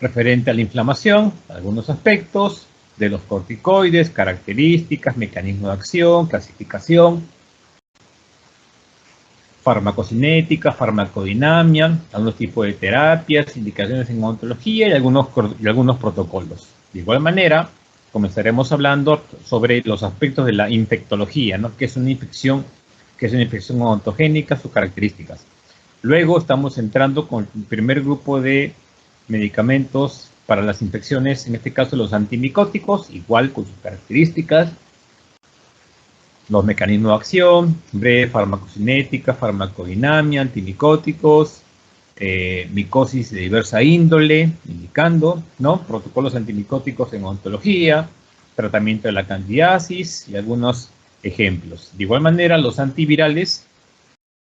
Referente a la inflamación, algunos aspectos de los corticoides, características, mecanismo de acción, clasificación, farmacocinética, farmacodinamia, algunos tipos de terapias, indicaciones en odontología y algunos protocolos. De igual manera, comenzaremos hablando sobre los aspectos de la infectología, ¿no? ¿Qué es una infección odontogénica, sus características? Luego estamos entrando con el primer grupo de medicamentos para las infecciones, en este caso los antimicóticos, igual con sus características, los mecanismos de acción, breve farmacocinética, farmacodinamia, antimicóticos, micosis de diversa índole, indicando, ¿no? Protocolos antimicóticos en odontología, tratamiento de la candidiasis y algunos ejemplos. De igual manera, los antivirales,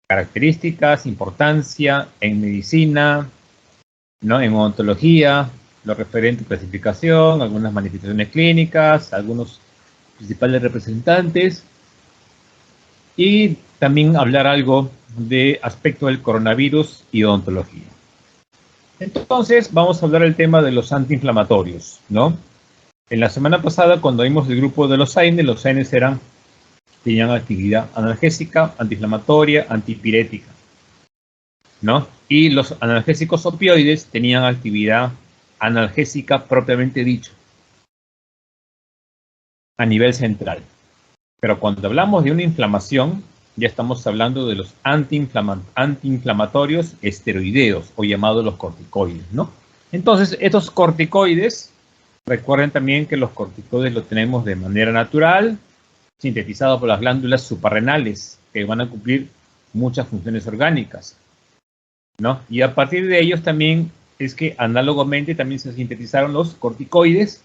características, importancia en medicina, ¿no? En odontología, lo referente a clasificación, algunas manifestaciones clínicas, algunos principales representantes, y también hablar algo de aspecto del coronavirus y odontología. Entonces, vamos a hablar del tema de los antiinflamatorios, ¿no? En la semana pasada, cuando vimos el grupo de los AINES tenían actividad analgésica, antiinflamatoria, antipirética, ¿no? Y los analgésicos opioides tenían actividad analgésica propiamente dicho, a nivel central. Pero cuando hablamos de una inflamación, ya estamos hablando de los antiinflamatorios esteroideos, o llamados los corticoides, ¿no? Entonces, estos corticoides, recuerden también que los corticoides los tenemos de manera natural, sintetizados por las glándulas suprarrenales, que van a cumplir muchas funciones orgánicas, ¿no? Y a partir de ellos también es que análogamente también se sintetizaron los corticoides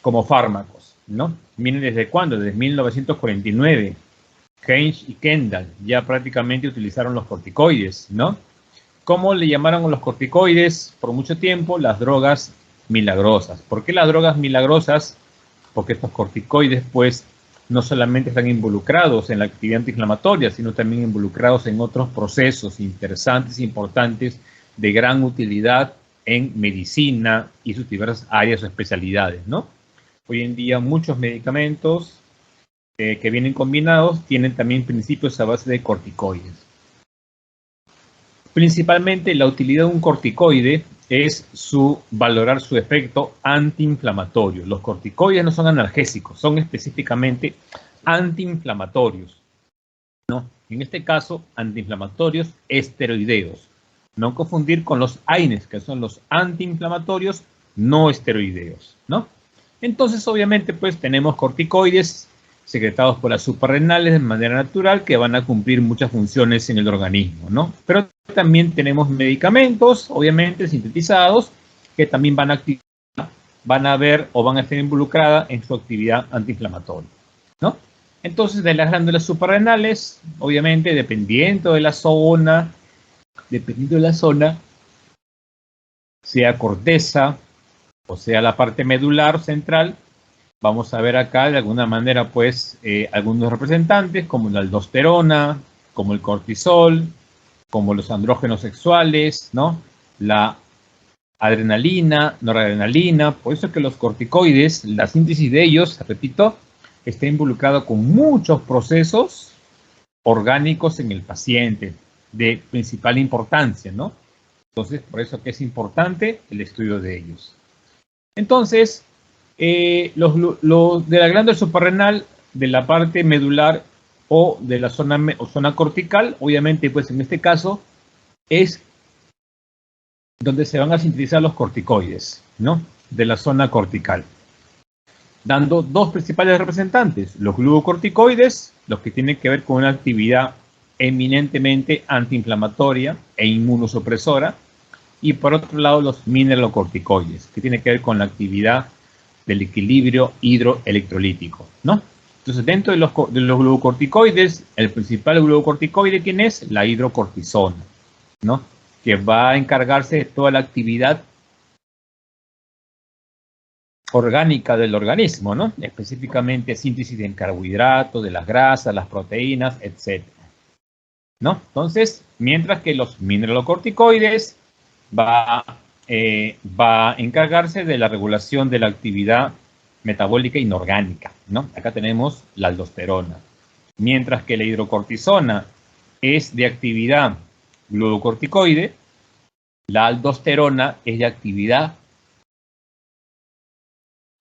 como fármacos, ¿no? Miren desde cuándo, desde 1949. Heinz y Kendall ya prácticamente utilizaron los corticoides, ¿no? ¿Cómo le llamaron a los corticoides por mucho tiempo? Las drogas milagrosas. ¿Por qué las drogas milagrosas? Porque estos corticoides, pues, no solamente están involucrados en la actividad antiinflamatoria, sino también involucrados en otros procesos interesantes e importantes de gran utilidad en medicina y sus diversas áreas o especialidades, ¿no? Hoy en día muchos medicamentos que vienen combinados tienen también principios a base de corticoides. Principalmente la utilidad de un corticoide es valorar su efecto antiinflamatorio. Los corticoides no son analgésicos, son específicamente antiinflamatorios, ¿no? En este caso, antiinflamatorios esteroideos. No confundir con los AINES, que son los antiinflamatorios no esteroideos, ¿no? Entonces, obviamente, pues tenemos corticoides secretados por las suprarrenales de manera natural que van a cumplir muchas funciones en el organismo, ¿no? Pero también tenemos medicamentos, obviamente, sintetizados, que también van a ver o van a estar involucradas en su actividad antiinflamatoria, ¿no? Entonces, de las glándulas suprarrenales, obviamente, dependiendo de la zona, sea corteza o sea la parte medular central, vamos a ver acá de alguna manera pues algunos representantes como la aldosterona, como el cortisol, como los andrógenos sexuales, ¿no? La adrenalina, noradrenalina, por eso que los corticoides, la síntesis de ellos, repito, está involucrado con muchos procesos orgánicos en el paciente de principal importancia, ¿no? Entonces, por eso que es importante el estudio de ellos. Entonces, los de la glándula suprarrenal, de la parte medular o de la zona cortical, obviamente, pues en este caso, es donde se van a sintetizar los corticoides, ¿no? De la zona cortical. Dando dos principales representantes, los glucocorticoides, los que tienen que ver con una actividad eminentemente antiinflamatoria e inmunosupresora, y por otro lado los mineralocorticoides, que tienen que ver con la actividad del equilibrio hidroelectrolítico, ¿no? Entonces, dentro de los glucocorticoides, el principal glucocorticoide, ¿quién es? La hidrocortisona, ¿no? Que va a encargarse de toda la actividad orgánica del organismo, ¿no? Específicamente síntesis de carbohidratos, de las grasas, las proteínas, etc. ¿No? Entonces, mientras que los mineralocorticoides va a encargarse de la regulación de la actividad metabólica inorgánica, ¿no? Acá tenemos la aldosterona. Mientras que la hidrocortisona es de actividad glucocorticoide, la aldosterona es de actividad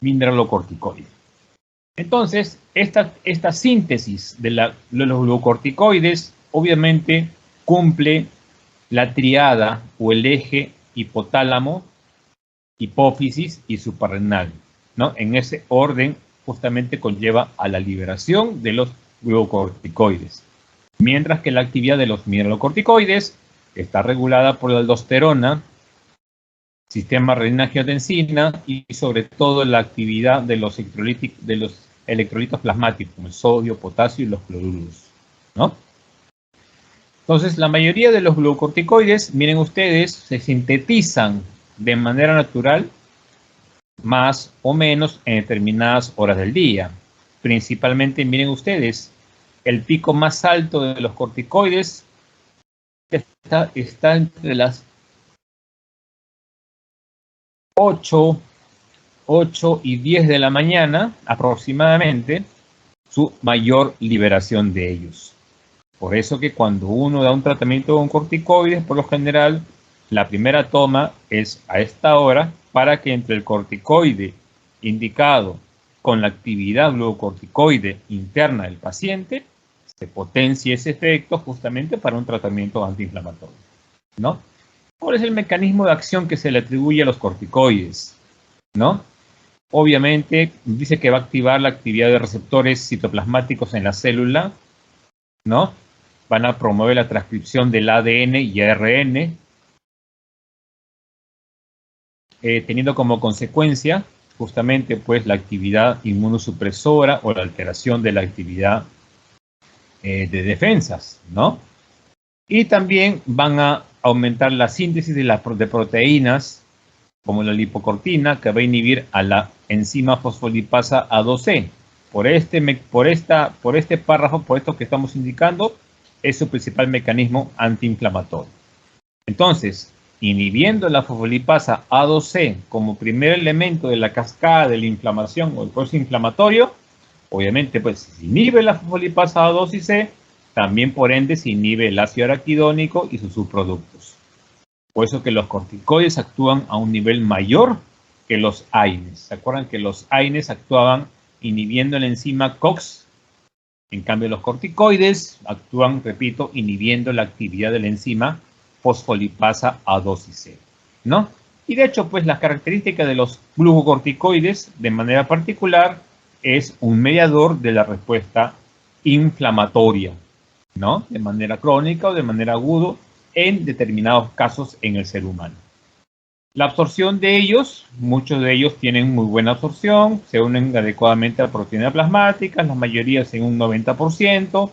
mineralocorticoide. Entonces, esta síntesis de los glucocorticoides obviamente cumple la triada o el eje hipotálamo, hipófisis y suprarrenal, ¿no? En ese orden justamente conlleva a la liberación de los glucocorticoides. Mientras que la actividad de los mineralocorticoides está regulada por la aldosterona, sistema renina-angiotensina y sobre todo la actividad de los electrolitos plasmáticos, como el sodio, potasio y los cloruros, ¿no? Entonces, la mayoría de los glucocorticoides, miren ustedes, se sintetizan de manera natural más o menos en determinadas horas del día. Principalmente, miren ustedes, el pico más alto de los corticoides está entre las 8 y 10 de la mañana, aproximadamente, su mayor liberación de ellos. Por eso que cuando uno da un tratamiento con corticoides, por lo general, la primera toma es a esta hora para que entre el corticoide indicado con la actividad glucocorticoide interna del paciente se potencie ese efecto justamente para un tratamiento antiinflamatorio, ¿no? ¿Cuál es el mecanismo de acción que se le atribuye a los corticoides, ¿no? Obviamente dice que va a activar la actividad de receptores citoplasmáticos en la célula, ¿no? Van a promover la transcripción del ADN y ARN, teniendo como consecuencia justamente pues la actividad inmunosupresora o la alteración de la actividad de defensas, ¿no? Y también van a aumentar la síntesis de proteínas como la lipocortina, que va a inhibir a la enzima fosfolipasa A2C. Por este párrafo, por esto que estamos indicando, es su principal mecanismo antiinflamatorio. Entonces, inhibiendo la fosfolipasa A2C como primer elemento de la cascada de la inflamación o el proceso inflamatorio, obviamente, pues, si se inhibe la fosfolipasa A2 y C, también por ende se inhibe el ácido araquidónico y sus subproductos. Por eso que los corticoides actúan a un nivel mayor que los AINES. ¿Se acuerdan que los AINES actuaban inhibiendo la enzima COX? En cambio, los corticoides actúan, repito, inhibiendo la actividad de la enzima fosfolipasa A2 y C, ¿no? Y de hecho, pues, las características de los glucocorticoides, de manera particular, es un mediador de la respuesta inflamatoria, ¿no? De manera crónica o de manera aguda en determinados casos en el ser humano. La absorción de ellos, muchos de ellos tienen muy buena absorción, se unen adecuadamente a proteínas plasmáticas, la mayoría en un 90%.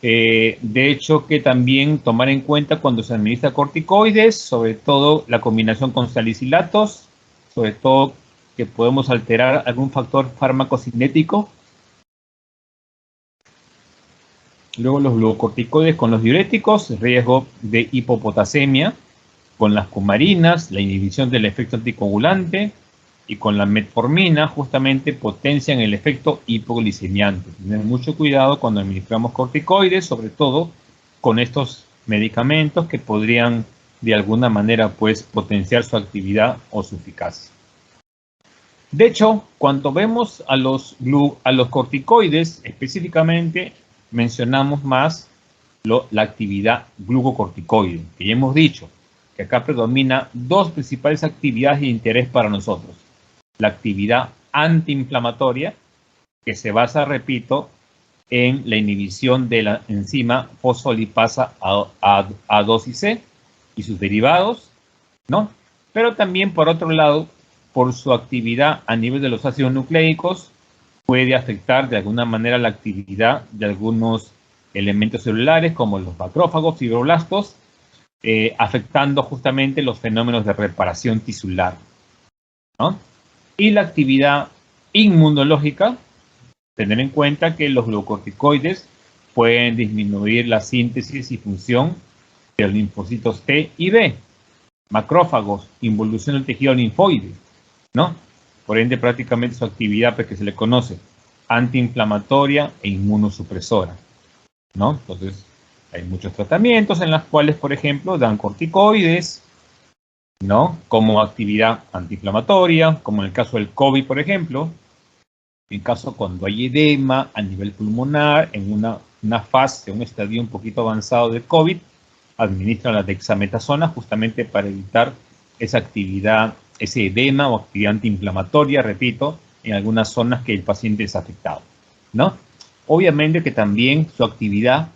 De hecho, que también tomar en cuenta cuando se administra corticoides, sobre todo la combinación con salicilatos, sobre todo que podemos alterar algún factor farmacocinético. Luego los glucocorticoides con los diuréticos, riesgo de hipopotasemia, con las cumarinas, la inhibición del efecto anticoagulante, y con la metformina justamente potencian el efecto hipoglicemiante. Tener mucho cuidado cuando administramos corticoides, sobre todo con estos medicamentos que podrían de alguna manera pues potenciar su actividad o su eficacia. De hecho, cuando vemos a los corticoides específicamente, mencionamos más la actividad glucocorticoide, que ya hemos dicho que acá predomina dos principales actividades de interés para nosotros. La actividad antiinflamatoria, que se basa, repito, en la inhibición de la enzima fosfolipasa A2 y C y sus derivados, ¿no? Pero también, por otro lado, por su actividad a nivel de los ácidos nucleicos, puede afectar de alguna manera la actividad de algunos elementos celulares como los macrófagos, fibroblastos, afectando justamente los fenómenos de reparación tisular, ¿no? Y la actividad inmunológica, tener en cuenta que los glucocorticoides pueden disminuir la síntesis y función de los linfocitos T y B, macrófagos, involución del tejido linfoide, ¿no? Por ende, prácticamente su actividad, pues, que se le conoce antiinflamatoria e inmunosupresora, ¿no? Entonces, hay muchos tratamientos en los cuales, por ejemplo, dan corticoides, ¿no? Como actividad antiinflamatoria, como en el caso del COVID, por ejemplo. En caso cuando hay edema a nivel pulmonar, en una fase, un estadio un poquito avanzado de COVID, administran la dexametasona justamente para evitar esa actividad, ese edema o actividad antiinflamatoria, repito, en algunas zonas que el paciente es afectado, ¿no? Obviamente que también su actividad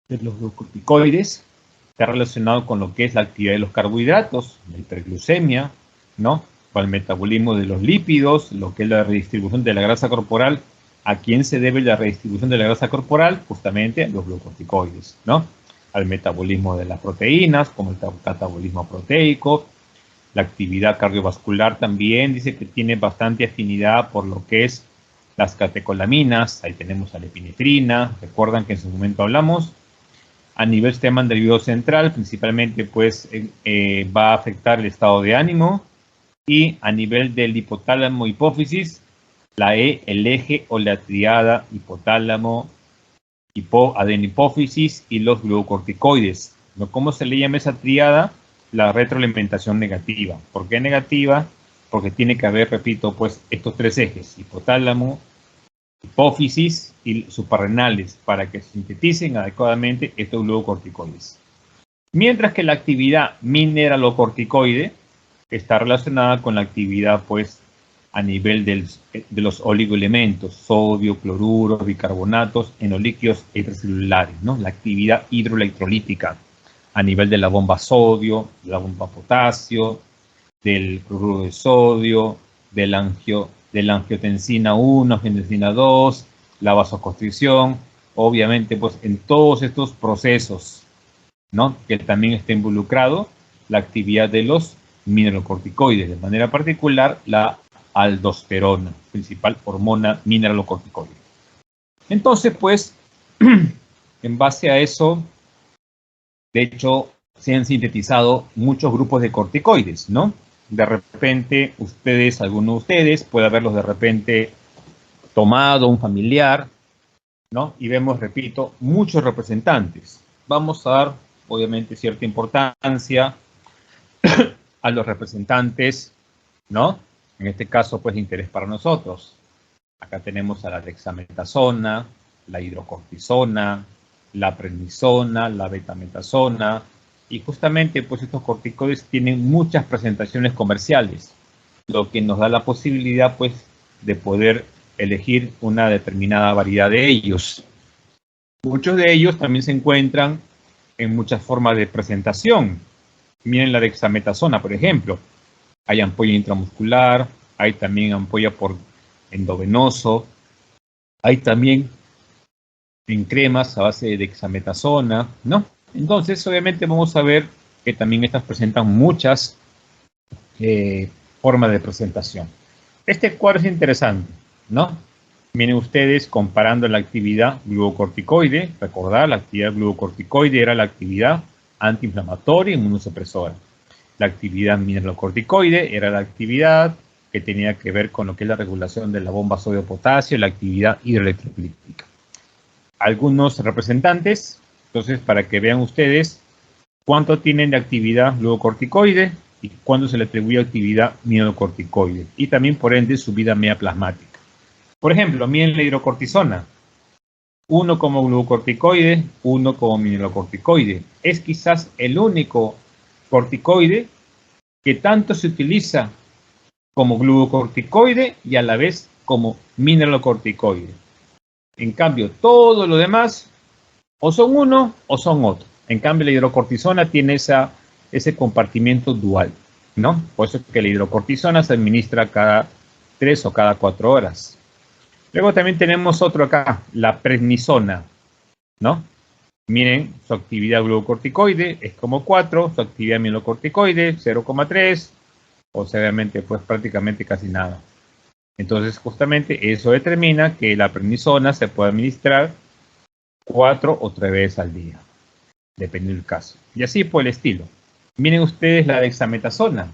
de los glucocorticoides está relacionado con lo que es la actividad de los carbohidratos, la hiperglucemia, ¿no? Con el metabolismo de los lípidos, lo que es la redistribución de la grasa corporal. ¿A quién se debe la redistribución de la grasa corporal? Justamente a los glucocorticoides, ¿no? Al metabolismo de las proteínas, como el catabolismo proteico. La actividad cardiovascular también dice que tiene bastante afinidad por lo que es las catecolaminas. Ahí tenemos a la epinefrina, recuerdan que en su momento hablamos. A nivel sistema nervioso central, principalmente, pues, va a afectar el estado de ánimo. Y a nivel del hipotálamo hipófisis, el eje o la triada hipotálamo, adenihipófisis y los glucocorticoides. ¿Cómo se le llama esa triada? La retroalimentación negativa. ¿Por qué negativa? Porque tiene que haber, repito, pues, estos tres ejes: hipotálamo, hipófisis y suprarrenales, para que sinteticen adecuadamente estos glucocorticoides. Mientras que la actividad mineralocorticoide está relacionada con la actividad, pues, a nivel de los oligoelementos, sodio, cloruro, bicarbonatos en los líquidos extracelulares, ¿no? La actividad hidroelectrolítica a nivel de la bomba sodio, la bomba potasio, del cloruro de sodio, de la angiotensina 1, angiotensina 2, la vasoconstricción, obviamente, pues, en todos estos procesos, ¿no? Que también está involucrado la actividad de los mineralocorticoides, de manera particular la aldosterona, principal hormona mineralocorticoide. Entonces, pues, en base a eso, de hecho, se han sintetizado muchos grupos de corticoides, ¿no? De repente, alguno de ustedes puede haberlos de repente tomado, un familiar, ¿no? Y vemos, repito, muchos representantes. Vamos a dar, obviamente, cierta importancia a los representantes, ¿no? En este caso, pues, de interés para nosotros. Acá tenemos a la dexametasona, la hidrocortisona, la prednisona, la betametasona, y justamente, pues, estos corticoides tienen muchas presentaciones comerciales, lo que nos da la posibilidad, pues, de poder elegir una determinada variedad de ellos. Muchos de ellos también se encuentran en muchas formas de presentación. Miren la dexametasona, por ejemplo. Hay ampolla intramuscular, hay también ampolla por endovenoso, hay también en cremas a base de dexametasona, ¿no? Entonces, obviamente, vamos a ver que también estas presentan muchas formas de presentación. Este cuadro es interesante, ¿no? Miren ustedes, comparando la actividad glucocorticoide, recordar, la actividad glucocorticoide era la actividad antiinflamatoria y inmunosupresora. La actividad mineralocorticoide era la actividad que tenía que ver con lo que es la regulación de la bomba sodio-potasio, la actividad hidroelectrolítica. Algunos representantes, entonces, para que vean ustedes cuánto tienen de actividad glucocorticoide y cuándo se le atribuye actividad mineralocorticoide, y también, por ende, su vida media plasmática. Por ejemplo, miren la hidrocortisona. Uno como glucocorticoide, uno como mineralocorticoide. Es quizás el único corticoide que tanto se utiliza como glucocorticoide y a la vez como mineralocorticoide. En cambio, todo lo demás o son uno o son otro. En cambio, la hidrocortisona tiene ese compartimiento dual, ¿no? Por eso es que la hidrocortisona se administra cada 3 o cada 4 horas. Luego también tenemos otro acá, la prednisona, ¿no? Miren, su actividad glucocorticoide es como 4, su actividad mianocorticoide 0,3, o sea, obviamente pues prácticamente casi nada. Entonces justamente eso determina que la prednisona se puede administrar 4 o 3 veces al día, dependiendo del caso. Y así por el estilo. Miren ustedes la dexametasona,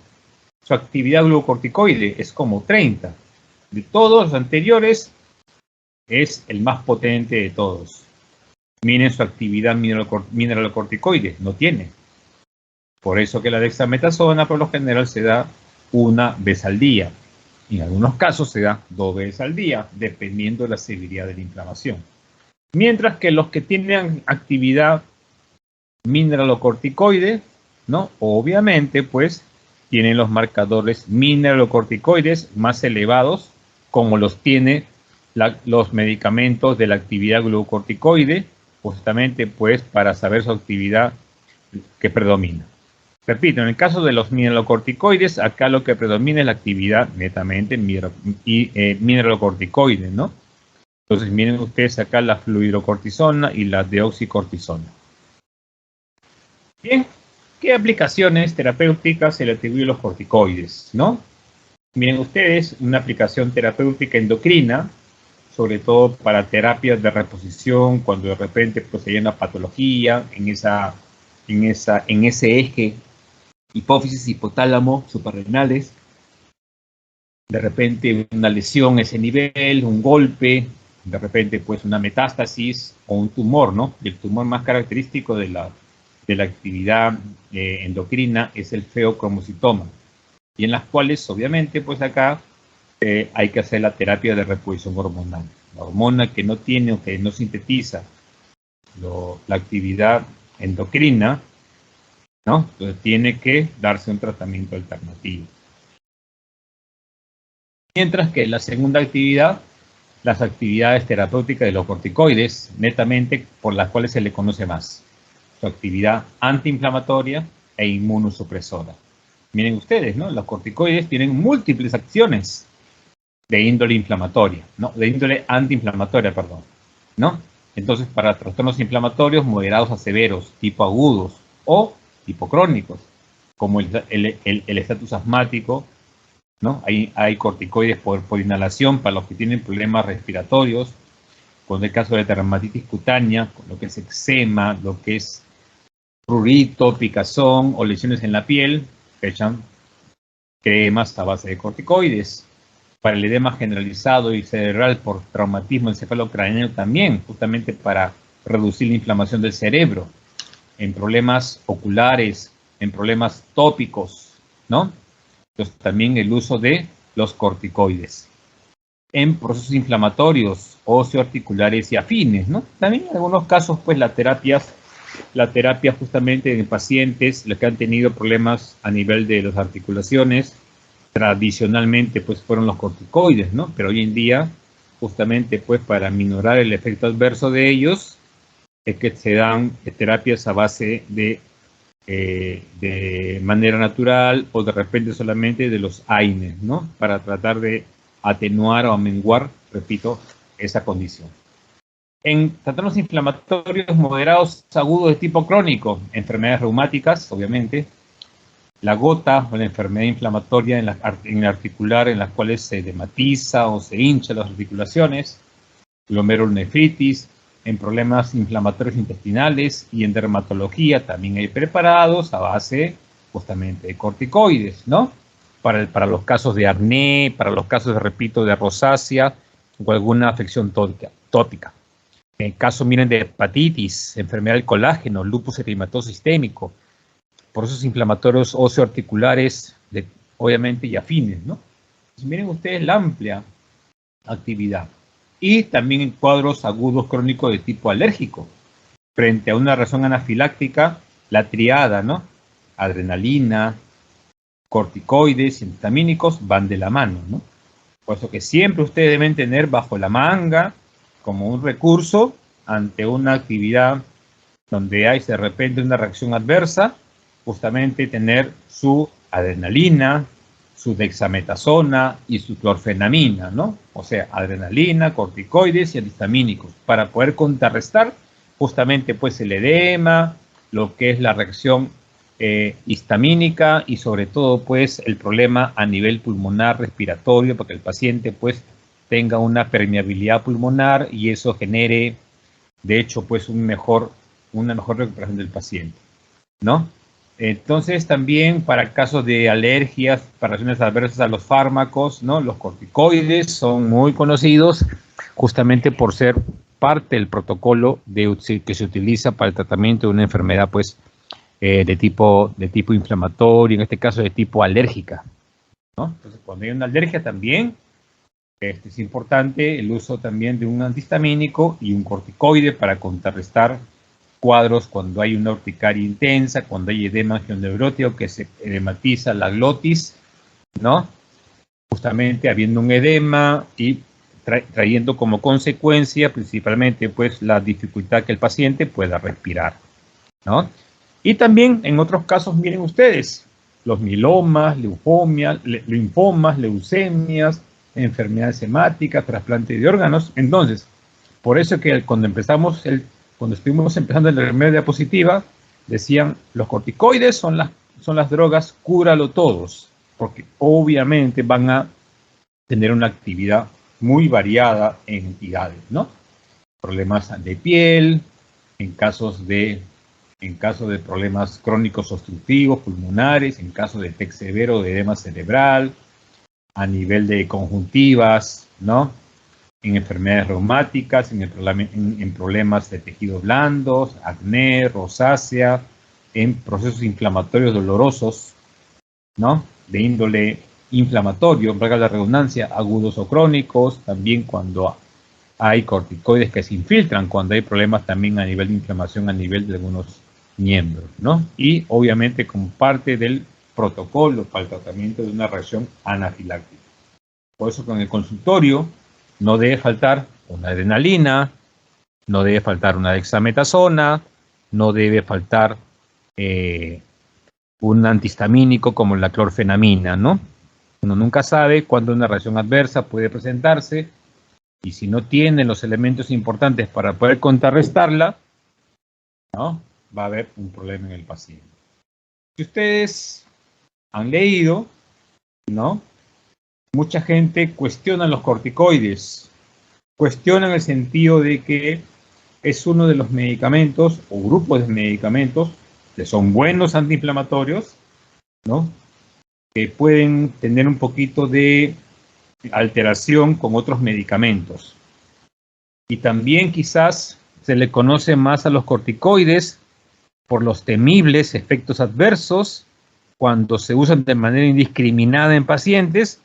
su actividad glucocorticoide es como 30. De todos los anteriores, es el más potente de todos. Miren su actividad mineralocorticoide, no tiene. Por eso que la dexametasona por lo general se da una vez al día. En algunos casos se da 2 veces al día, dependiendo de la severidad de la inflamación. Mientras que los que tienen actividad mineralocorticoide, ¿no? Obviamente, pues, tienen los marcadores mineralocorticoides más elevados, como los tiene los medicamentos de la actividad glucocorticoide, justamente, pues, para saber su actividad que predomina. Repito, en el caso de los mineralocorticoides, acá lo que predomina es la actividad netamente mineralocorticoide, ¿no? Entonces, miren ustedes acá la fluidocortisona y la deoxicortisona. Bien, ¿qué aplicaciones terapéuticas se le atribuyen los corticoides, no? Miren ustedes, una aplicación terapéutica endocrina, sobre todo para terapias de reposición, cuando de repente pues, hay una patología en ese eje hipófisis, hipotálamo, suprarrenales, de repente una lesión a ese nivel, un golpe, de repente pues una metástasis o un tumor, ¿no? Y el tumor más característico de la actividad endocrina es el feocromocitoma, y en las cuales obviamente pues acá hay que hacer la terapia de reposición hormonal. La hormona que no tiene o que no sintetiza la actividad endocrina, ¿no? Entonces tiene que darse un tratamiento alternativo. Mientras que la segunda actividad, las actividades terapéuticas de los corticoides, netamente por las cuales se le conoce más. Su actividad antiinflamatoria e inmunosupresora. Miren ustedes, ¿no? Los corticoides tienen múltiples acciones de índole inflamatoria, ¿no? De índole antiinflamatoria, perdón, ¿no? Entonces, para trastornos inflamatorios moderados a severos, tipo agudos o tipo crónicos, como el estatus asmático, ¿no? Hay corticoides por inhalación para los que tienen problemas respiratorios, con el caso de dermatitis cutánea, con lo que es eczema, lo que es prurito, picazón o lesiones en la piel, se echan cremas a base de corticoides. Para el edema generalizado y cerebral por traumatismo encefalocraneano también, justamente para reducir la inflamación del cerebro, en problemas oculares, en problemas tópicos, ¿no? Entonces también el uso de los corticoides. En procesos inflamatorios, osteoarticulares y afines, ¿no? También en algunos casos, pues la terapia justamente en pacientes los que han tenido problemas a nivel de las articulaciones, tradicionalmente pues fueron los corticoides, ¿no? Pero hoy en día, justamente pues para minorar el efecto adverso de ellos, es que se dan terapias a base de manera natural o de repente solamente de los AINES, ¿no? Para tratar de atenuar o amenguar, repito, esa condición. En trastornos inflamatorios moderados agudos de tipo crónico, enfermedades reumáticas, obviamente, la gota o la enfermedad inflamatoria en el articular en las cuales se edematiza o se hincha las articulaciones, glomerulonefritis, en problemas inflamatorios intestinales y en dermatología también hay preparados a base justamente de corticoides, ¿no? Para los casos de acné, para los casos, repito, de rosácea o alguna afección tópica. En el caso, miren, de hepatitis, enfermedad del colágeno, lupus eritematoso sistémico, procesos inflamatorios osteoarticulares, obviamente, y afines, ¿no? Entonces, miren ustedes la amplia actividad. Y también en cuadros agudos crónicos de tipo alérgico. Frente a una reacción anafiláctica, la triada, ¿no? Adrenalina, corticoides y antihistamínicos van de la mano, ¿no? Por eso que siempre ustedes deben tener bajo la manga como un recurso ante una actividad donde hay de repente una reacción adversa, justamente tener su adrenalina, su dexametasona y su clorfenamina, ¿no? O sea, adrenalina, corticoides y antihistamínicos, para poder contrarrestar justamente pues el edema, lo que es la reacción histamínica y sobre todo pues el problema a nivel pulmonar respiratorio, porque el paciente pues tenga una permeabilidad pulmonar y eso genere de hecho pues una mejor recuperación del paciente, ¿no? Entonces también para casos de alergias, para reacciones adversas a los fármacos, ¿no? Los corticoides son muy conocidos justamente por ser parte del protocolo que se utiliza para el tratamiento de una enfermedad pues de tipo inflamatorio, en este caso de tipo alérgica, ¿no? Entonces cuando hay una alergia también es importante el uso también de un antihistamínico y un corticoide para contrarrestar cuadros cuando hay una urticaria intensa, cuando hay edema angioneurótico que se edematiza la glotis, ¿no? Justamente habiendo un edema y trayendo como consecuencia principalmente pues la dificultad que el paciente pueda respirar, ¿no? Y también en otros casos, miren ustedes, los mielomas, linfomas, leucemias, enfermedades hemáticas, trasplante de órganos. Entonces, por eso que cuando estuvimos empezando en la enfermedad diapositiva, decían, los corticoides son las drogas, cúralo todos, porque obviamente van a tener una actividad muy variada en entidades, ¿no? Problemas de piel, en caso de problemas crónicos obstructivos, pulmonares, en caso de TEC severo, de edema cerebral, a nivel de conjuntivas, ¿no? En enfermedades reumáticas, en problemas de tejidos blandos, acné, rosácea, en procesos inflamatorios dolorosos, ¿no? De índole inflamatorio, valga la redundancia, agudos o crónicos, también cuando hay corticoides que se infiltran, cuando hay problemas también a nivel de inflamación, a nivel de algunos miembros, ¿no? Y obviamente como parte del protocolo para el tratamiento de una reacción anafiláctica. Por eso con el consultorio no debe faltar una adrenalina, no debe faltar una dexametasona, no debe faltar un antihistamínico como la clorfenamina, ¿no? Uno nunca sabe cuándo una reacción adversa puede presentarse y si no tiene los elementos importantes para poder contrarrestarla, ¿no? Va a haber un problema en el paciente. Si ustedes han leído, ¿no? Mucha gente cuestiona los corticoides, cuestiona en el sentido de que es uno de los medicamentos o grupos de medicamentos que son buenos antiinflamatorios, ¿no? Que pueden tener un poquito de alteración con otros medicamentos. Y también quizás se le conoce más a los corticoides por los temibles efectos adversos cuando se usan de manera indiscriminada en pacientes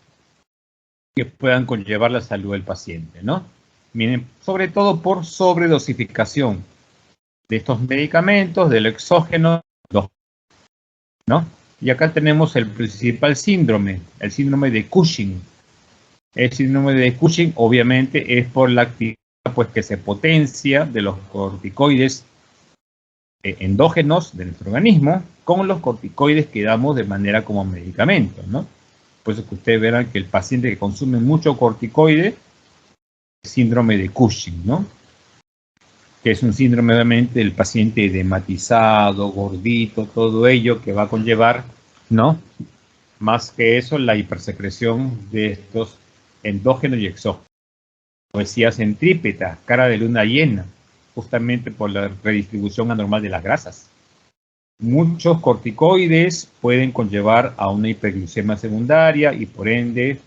que puedan conllevar la salud del paciente, ¿no? Miren, sobre todo por sobredosificación de estos medicamentos, del exógeno, ¿no? Y acá tenemos el principal síndrome, el síndrome de Cushing. El síndrome de Cushing obviamente es por la actividad pues, que se potencia de los corticoides endógenos de nuestro organismo con los corticoides que damos de manera como medicamento, ¿no? Por eso que ustedes verán que el paciente que consume mucho corticoide es síndrome de Cushing, ¿no? Que es un síndrome obviamente del paciente edematizado, gordito, todo ello que va a conllevar, ¿no? Más que eso, la hipersecreción de estos endógenos y exógenos. Poesía centrípeta, cara de luna llena, justamente por la redistribución anormal de las grasas. Muchos corticoides pueden conllevar a una hiperglucemia secundaria y por ende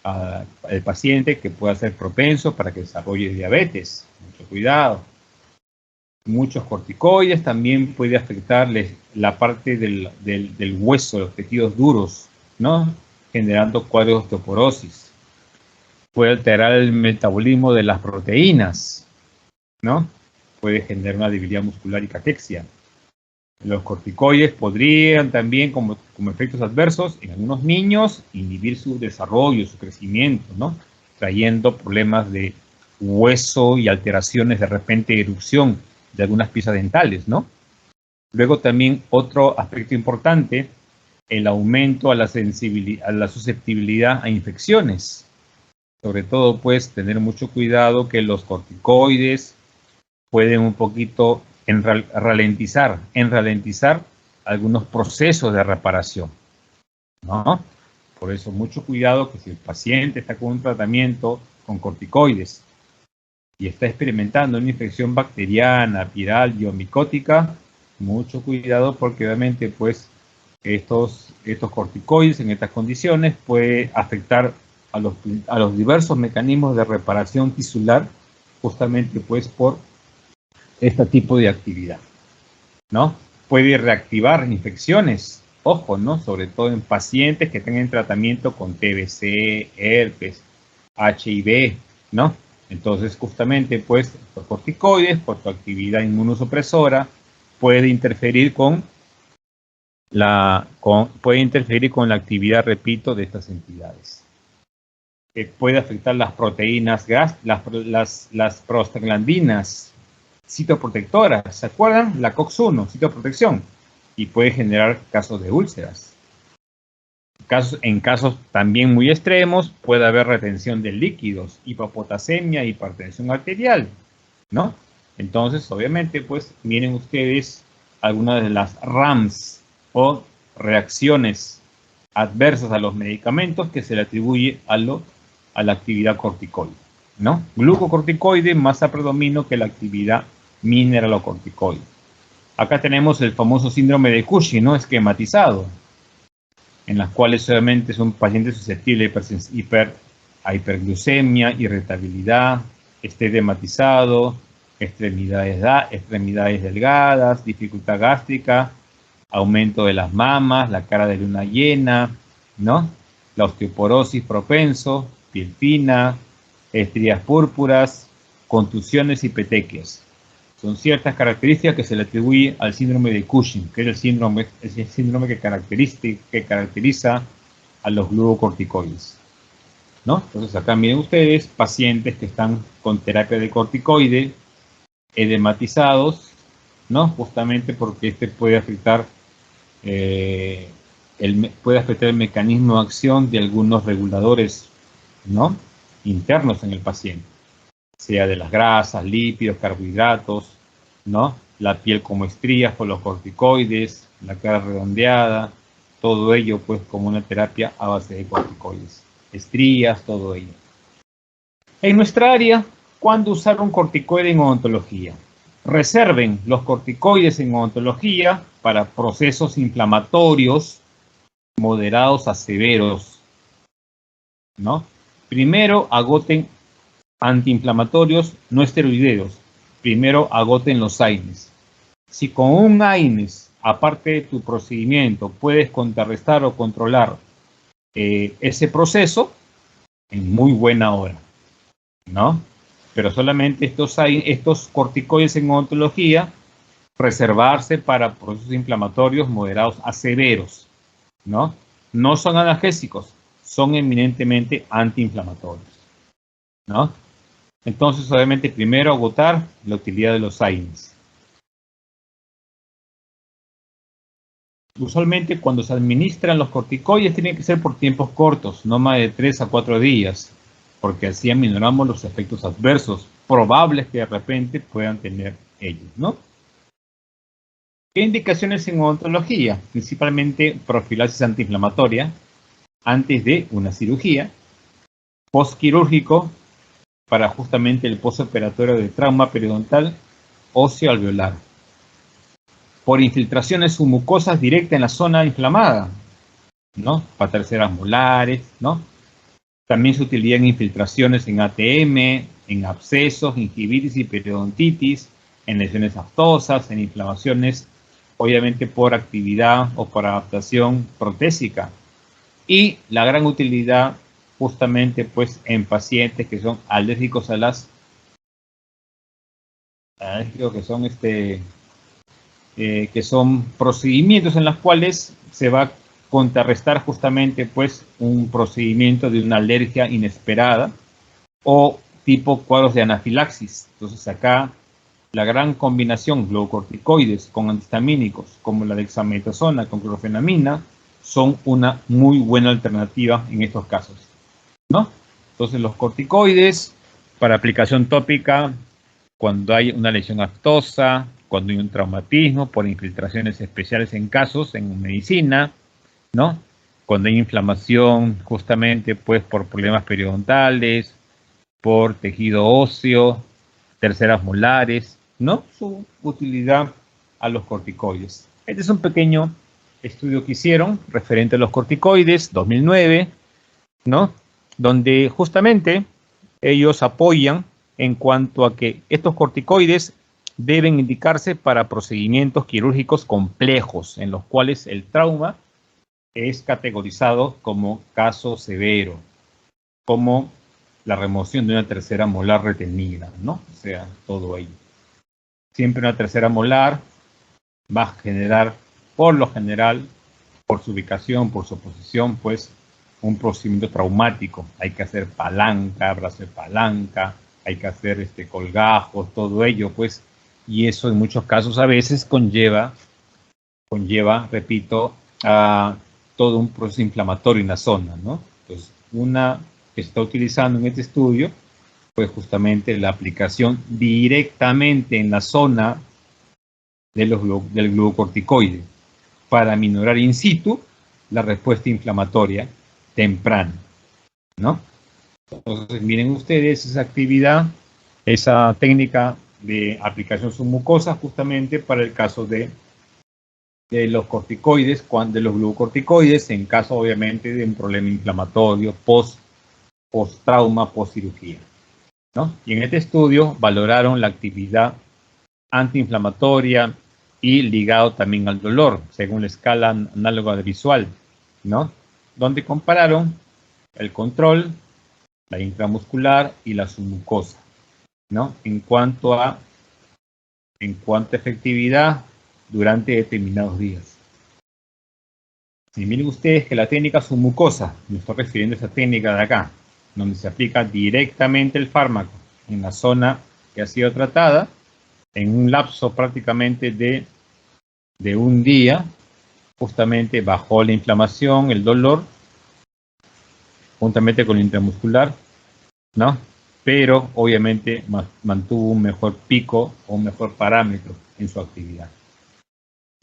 al paciente que pueda ser propenso para que desarrolle diabetes. Mucho cuidado. Muchos corticoides también puede afectarles la parte del hueso, los tejidos duros, ¿no? Generando cuadros de osteoporosis. Puede alterar el metabolismo de las proteínas, ¿no? Puede generar una debilidad muscular y cachexia. Los corticoides podrían también, como efectos adversos, en algunos niños, inhibir su desarrollo, su crecimiento, ¿no? Trayendo problemas de hueso y alteraciones de repente erupción de algunas piezas dentales, ¿no? Luego también otro aspecto importante el aumento a la susceptibilidad a infecciones. Sobre todo, pues, tener mucho cuidado que los corticoides pueden un poquito ralentizar algunos procesos de reparación, ¿no? Por eso, mucho cuidado que si el paciente está con un tratamiento con corticoides y está experimentando una infección bacteriana, viral, biomicótica, mucho cuidado porque obviamente, pues, estos corticoides en estas condiciones puede afectar a los diversos mecanismos de reparación tisular, justamente, pues, por este tipo de actividad, ¿no? Puede reactivar infecciones, ojo, ¿no? Sobre todo en pacientes que tengan tratamiento con TBC, herpes, HIV, ¿no? Entonces, justamente, pues, los corticoides, por su actividad inmunosupresora, puede interferir con la actividad, repito, de estas entidades. Puede afectar las proteínas, las prostaglandinas citoprotectoras, ¿se acuerdan? La COX-1, citoprotección, y puede generar casos de úlceras. En casos también muy extremos, puede haber retención de líquidos, hipopotasemia, hipertensión arterial, ¿no? Entonces, obviamente, pues, miren ustedes algunas de las RAMs o reacciones adversas a los medicamentos que se le atribuye a la actividad corticoide, ¿no? Glucocorticoide más a predominio que la actividad mineralocorticoide. Acá tenemos el famoso síndrome de Cushing, ¿no? Esquematizado, en las cuales solamente son pacientes susceptibles a hiperglucemia, irritabilidad, estematizado, extremidades delgadas, dificultad gástrica, aumento de las mamas, la cara de luna llena, ¿no? La osteoporosis propenso, piel fina, estrías púrpuras, contusiones y petequias. Son ciertas características que se le atribuye al síndrome de Cushing, que es el síndrome que caracteriza a los glucocorticoides, ¿no? Entonces acá miren ustedes pacientes que están con terapia de corticoide, edematizados, ¿no? Justamente porque este puede afectar el mecanismo de acción de algunos reguladores, ¿no? Internos en el paciente, sea de las grasas, lípidos, carbohidratos, ¿no? La piel como estrías por los corticoides, la cara redondeada, todo ello, pues, como una terapia a base de corticoides. Estrías, todo ello. En nuestra área, ¿cuándo usar un corticoide en odontología? Reserven los corticoides en odontología para procesos inflamatorios moderados a severos, ¿no? Primero agoten antiinflamatorios no esteroideos. Primero agoten los AINES. Si con un AINES, aparte de tu procedimiento, puedes contrarrestar o controlar ese proceso, en muy buena hora, ¿no? Pero solamente estos corticoides en odontología, reservarse para procesos inflamatorios moderados a severos, ¿no? No son analgésicos, son eminentemente antiinflamatorios, ¿no? Entonces, obviamente, primero agotar la utilidad de los AINES. Usualmente, cuando se administran los corticoides, tienen que ser por tiempos cortos, no más de 3 a 4 días, porque así aminoramos los efectos adversos probables que de repente puedan tener ellos, ¿no? ¿Qué indicaciones en odontología? Principalmente profilaxis antiinflamatoria antes de una cirugía, postquirúrgico para justamente el postoperatorio de trauma periodontal óseo alveolar. Por infiltraciones submucosas directas en la zona inflamada, ¿no? Paterceras molares, ¿no? También se utilizan infiltraciones en ATM, en abscesos, gingivitis y periodontitis, en lesiones aftosas, en inflamaciones, obviamente por actividad o por adaptación protésica. Y la gran utilidad justamente, pues, en pacientes que son alérgicos a las que son procedimientos en los cuales se va a contrarrestar justamente, pues, un procedimiento de una alergia inesperada o tipo cuadros de anafilaxis. Entonces acá la gran combinación glucocorticoides con antihistamínicos como la dexametasona con clorfenamina son una muy buena alternativa en estos casos, ¿no? Entonces los corticoides para aplicación tópica cuando hay una lesión aftosa, cuando hay un traumatismo por infiltraciones especiales en casos en medicina, ¿no? Cuando hay inflamación justamente pues por problemas periodontales, por tejido óseo, terceras molares, ¿no? Su utilidad a los corticoides. Este es un pequeño estudio que hicieron referente a los corticoides, 2009, ¿no? Donde justamente ellos apoyan en cuanto a que estos corticoides deben indicarse para procedimientos quirúrgicos complejos, en los cuales el trauma es categorizado como caso severo, como la remoción de una tercera molar retenida, ¿no? O sea, todo ello. Siempre una tercera molar va a generar, por lo general, por su ubicación, por su posición, pues, un procedimiento traumático. Hay que hacer palanca, brazo de palanca, hay que hacer colgajos, todo ello, pues, y eso en muchos casos a veces conlleva, repito, a todo un proceso inflamatorio en la zona, ¿no? Entonces, una que se está utilizando en este estudio, pues justamente la aplicación directamente en la zona del glucocorticoide para minorar in situ la respuesta inflamatoria temprana, ¿no? Entonces, miren ustedes esa actividad, esa técnica de aplicación submucosa justamente para el caso de los corticoides, de los glucocorticoides, en caso obviamente de un problema inflamatorio post-trauma, post-cirugía, ¿no? Y en este estudio valoraron la actividad antiinflamatoria y ligado también al dolor, según la escala análoga de visual, ¿no? Donde compararon el control, la intramuscular y la submucosa, ¿no? En cuanto a efectividad durante determinados días. Y miren ustedes que la técnica submucosa, me estoy refiriendo a esa técnica de acá, donde se aplica directamente el fármaco en la zona que ha sido tratada, en un lapso prácticamente de un día, justamente bajó la inflamación, el dolor, juntamente con el intramuscular, ¿no? Pero obviamente mantuvo un mejor pico o un mejor parámetro en su actividad.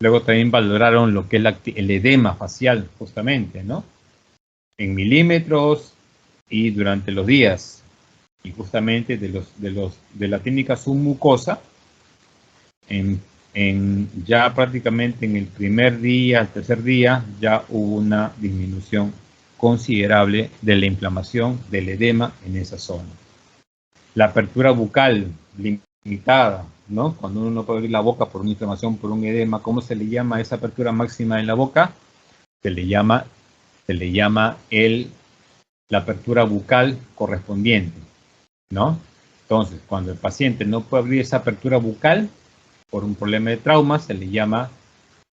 Luego también valoraron lo que es el edema facial, justamente, ¿no? En milímetros y durante los días. Y justamente de la técnica submucosa, ya prácticamente en el primer día, el tercer día, ya hubo una disminución considerable de la inflamación, del edema en esa zona. La apertura bucal limitada, ¿no? Cuando uno no puede abrir la boca por una inflamación, por un edema, ¿cómo se le llama a esa apertura máxima en la boca? Se le llama la apertura bucal correspondiente, ¿no? Entonces, cuando el paciente no puede abrir esa apertura bucal por un problema de trauma, se le llama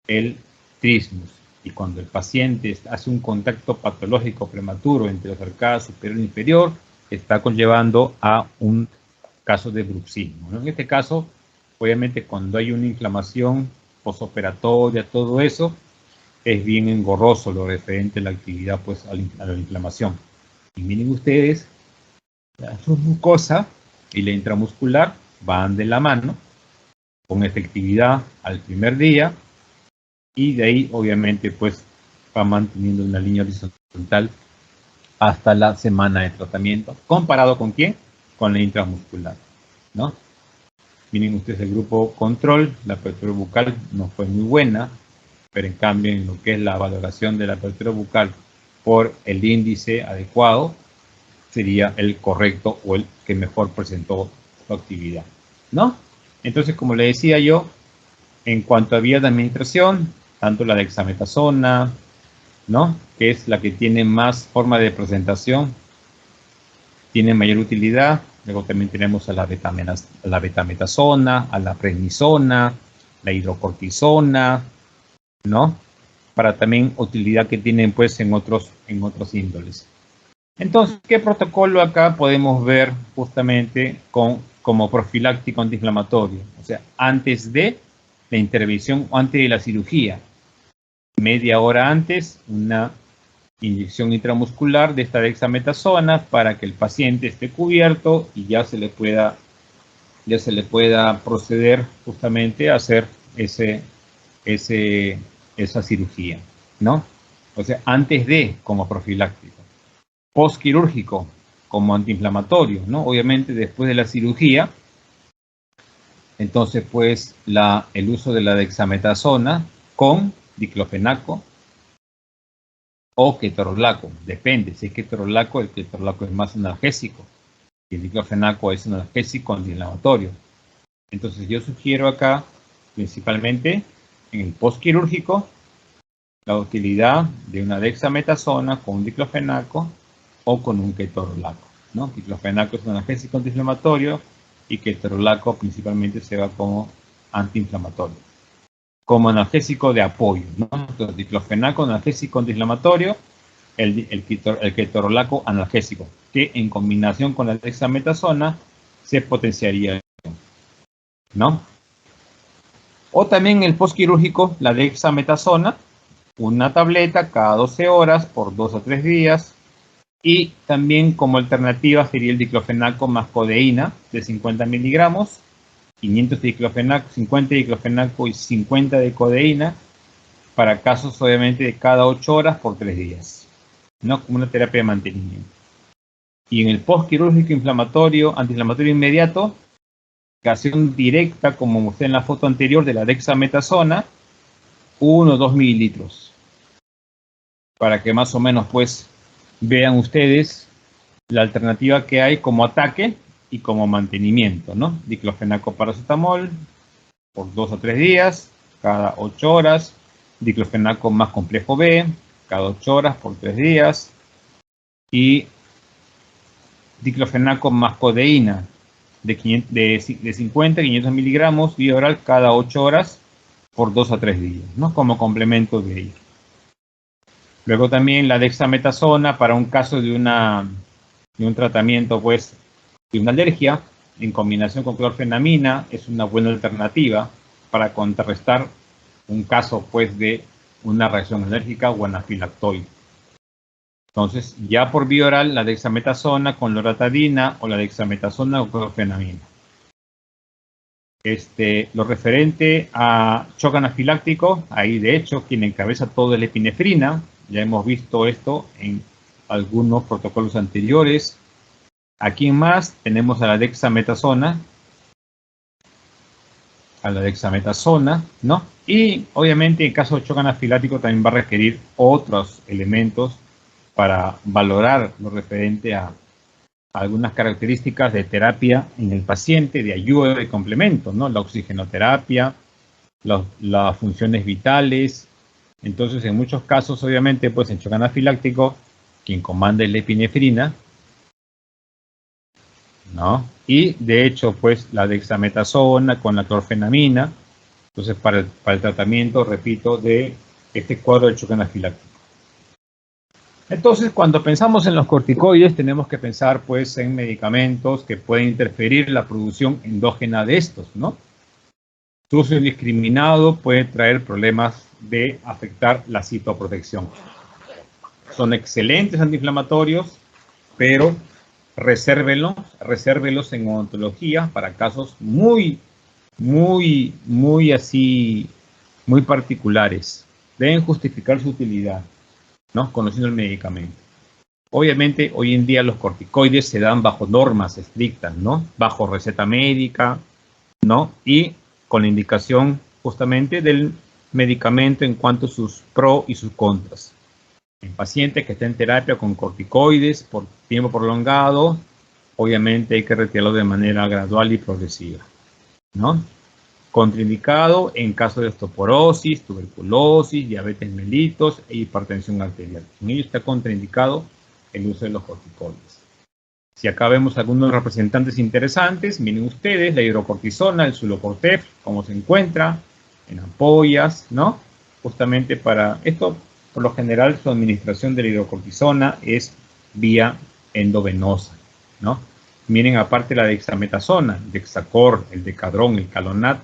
el trismus. Y cuando el paciente hace un contacto patológico prematuro entre los arcadas superior e inferior, está conllevando a un caso de bruxismo, ¿no? En este caso, obviamente, cuando hay una inflamación posoperatoria, todo eso, es bien engorroso lo referente a la actividad, pues, a la inflamación. Y miren ustedes, la submucosa y la intramuscular van de la mano, con efectividad al primer día, y de ahí, obviamente, pues, va manteniendo una línea horizontal hasta la semana de tratamiento. ¿Comparado con quién? Con la intramuscular, ¿no? Miren ustedes el grupo control, la apertura bucal no fue muy buena, pero en cambio en lo que es la valoración de la apertura bucal por el índice adecuado, sería el correcto o el que mejor presentó su actividad, ¿no? Entonces, como le decía yo, en cuanto a vías de administración, tanto la dexametasona, ¿no? Que es la que tiene más forma de presentación, tiene mayor utilidad. Luego también tenemos a la betametasona, a la prednisona, la hidrocortisona, ¿no? Para también utilidad que tienen pues en otros índoles. Entonces, ¿qué protocolo acá podemos ver justamente como profiláctico antiinflamatorio? O sea, antes de la intervención o antes de la cirugía, media hora antes una inyección intramuscular de esta dexametasona para que el paciente esté cubierto y ya se le pueda proceder justamente a hacer esa cirugía, ¿no? O sea, antes de como profiláctico, postquirúrgico como antiinflamatorio, ¿no? Obviamente después de la cirugía, entonces pues el uso de la dexametasona con diclofenaco o ketorolaco, depende, si es ketorolaco, el ketorolaco es más analgésico y el diclofenaco es un analgésico antiinflamatorio. Entonces yo sugiero acá, principalmente en el postquirúrgico, la utilidad de una dexametasona con un diclofenaco o con un ketorolaco, ¿no? Diclofenaco es un analgésico antiinflamatorio y ketorolaco principalmente se va como antiinflamatorio, como analgésico de apoyo, ¿no? Entonces, diclofenaco analgésico antiinflamatorio, el ketorolaco analgésico, que en combinación con la dexametasona se potenciaría, ¿no? O también el postquirúrgico, la dexametasona, una tableta cada 12 horas por 2 a 3 días. Y también como alternativa sería el diclofenaco más codeína de 50 miligramos, 500 de diclofenaco, 50 de diclofenaco y 50 de codeína, para casos obviamente de cada 8 horas por 3 días, ¿no? Como una terapia de mantenimiento. Y en el postquirúrgico inflamatorio, antiinflamatorio inmediato, aplicación directa, como mostré en la foto anterior, de la dexametasona, 1 o 2 mililitros, para que más o menos pues vean ustedes la alternativa que hay como ataque y como mantenimiento, ¿no? Diclofenaco paracetamol por 2 o 3 días, cada 8 horas, diclofenaco más complejo B, cada 8 horas por 3 días, y diclofenaco más codeína de 50 a 500 miligramos vía oral cada 8 horas por 2 a 3 días, ¿no? Como complemento de ello. Luego también la dexametasona para un caso de un tratamiento, pues, de una alergia, en combinación con clorfenamina, es una buena alternativa para contrarrestar un caso, pues, de una reacción alérgica o anafilactoide. Entonces, ya por vía oral, la dexametasona con loratadina o la dexametasona con clorfenamina. Lo referente a shock anafiláctico, ahí de hecho quien encabeza todo es la epinefrina. Ya hemos visto esto en algunos protocolos anteriores. Aquí más tenemos a la dexametasona, ¿no? Y obviamente en caso de shock anafiláctico también va a requerir otros elementos para valorar lo referente a algunas características de terapia en el paciente, de ayuda de complemento, ¿no? La oxigenoterapia, las funciones vitales. Entonces, en muchos casos, obviamente, pues en shock anafiláctico, quien comanda es la epinefrina, ¿no? Y de hecho, pues la dexametasona con la clorfenamina, entonces para el tratamiento, repito, de este cuadro de shock anafiláctico. Entonces, cuando pensamos en los corticoides, tenemos que pensar, pues, en medicamentos que pueden interferir en la producción endógena de estos, ¿no? Su uso indiscriminado puede traer problemas de afectar la citoprotección. Son excelentes antiinflamatorios, pero resérvelos en odontología para casos muy particulares. Deben justificar su utilidad, ¿no? Conociendo el medicamento. Obviamente, hoy en día los corticoides se dan bajo normas estrictas, ¿no? Bajo receta médica, ¿no? Y con la indicación justamente del medicamento en cuanto a sus pros y sus contras. En pacientes que estén en terapia con corticoides por tiempo prolongado, obviamente hay que retirarlo de manera gradual y progresiva, ¿no? Contraindicado en caso de osteoporosis, tuberculosis, diabetes mellitus e hipertensión arterial. En ello está contraindicado el uso de los corticoides. Si acá vemos algunos representantes interesantes, miren ustedes, la hidrocortisona, el sulocortef, cómo se encuentra, en ampollas, ¿no? Justamente para esto, por lo general, su administración de la hidrocortisona es vía endovenosa, ¿no? Miren aparte la dexametasona, el Dexacor, el Decadrón, el Calonat,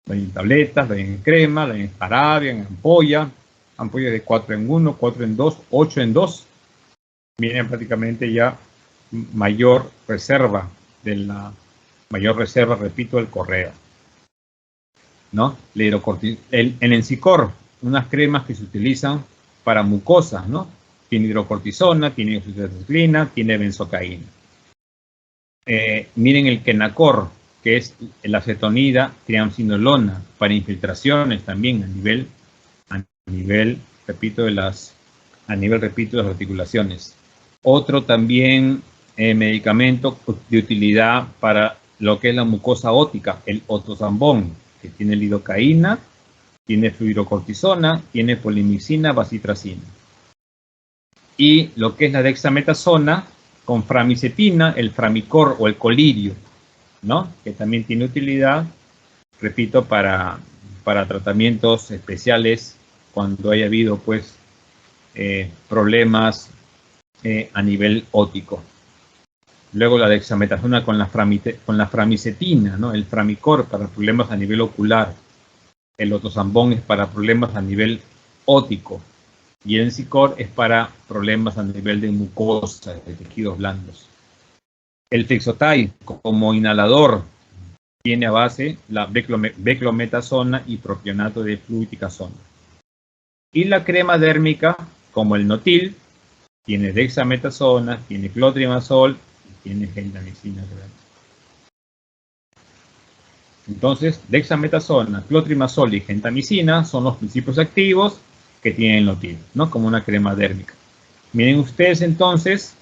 la en tabletas, la en crema, la en jarabe, en ampolla, ampollas de 4 en 1, 4 en 2, 8 en 2, vienen prácticamente ya mayor reserva repito, del correo, ¿no? El Encicor, unas cremas que se utilizan para mucosas, ¿no? Tiene hidrocortisona, tiene oxitociclina, tiene benzocaína. Miren el Kenacor, que es la acetonida triamcinolona, para infiltraciones también a nivel, repito, de las articulaciones. Otro también medicamento de utilidad para lo que es la mucosa óptica, el otosambón, que tiene lidocaína, tiene fluorocortisona, tiene polimicina, bacitracina. Y lo que es la dexametasona con framicetina, el Framicor o el colirio, ¿no? Que también tiene utilidad, repito, para tratamientos especiales cuando haya habido, pues, problemas a nivel óptico. Luego la dexametasona con la framicetina, ¿no? El Framicor para problemas a nivel ocular. El otosambón es para problemas a nivel óptico. Y el Encicor es para problemas a nivel de mucosa, de tejidos blandos. El Flixotide como inhalador tiene a base la beclometasona y propionato de fluticasona. Y la crema dérmica, como el Notil, tiene dexametasona, tiene clotrimazol y tiene gentamicina. Entonces, dexametasona, clotrimazol y gentamicina son los principios activos que tiene el Notil, ¿no? Como una crema dérmica. Miren ustedes entonces,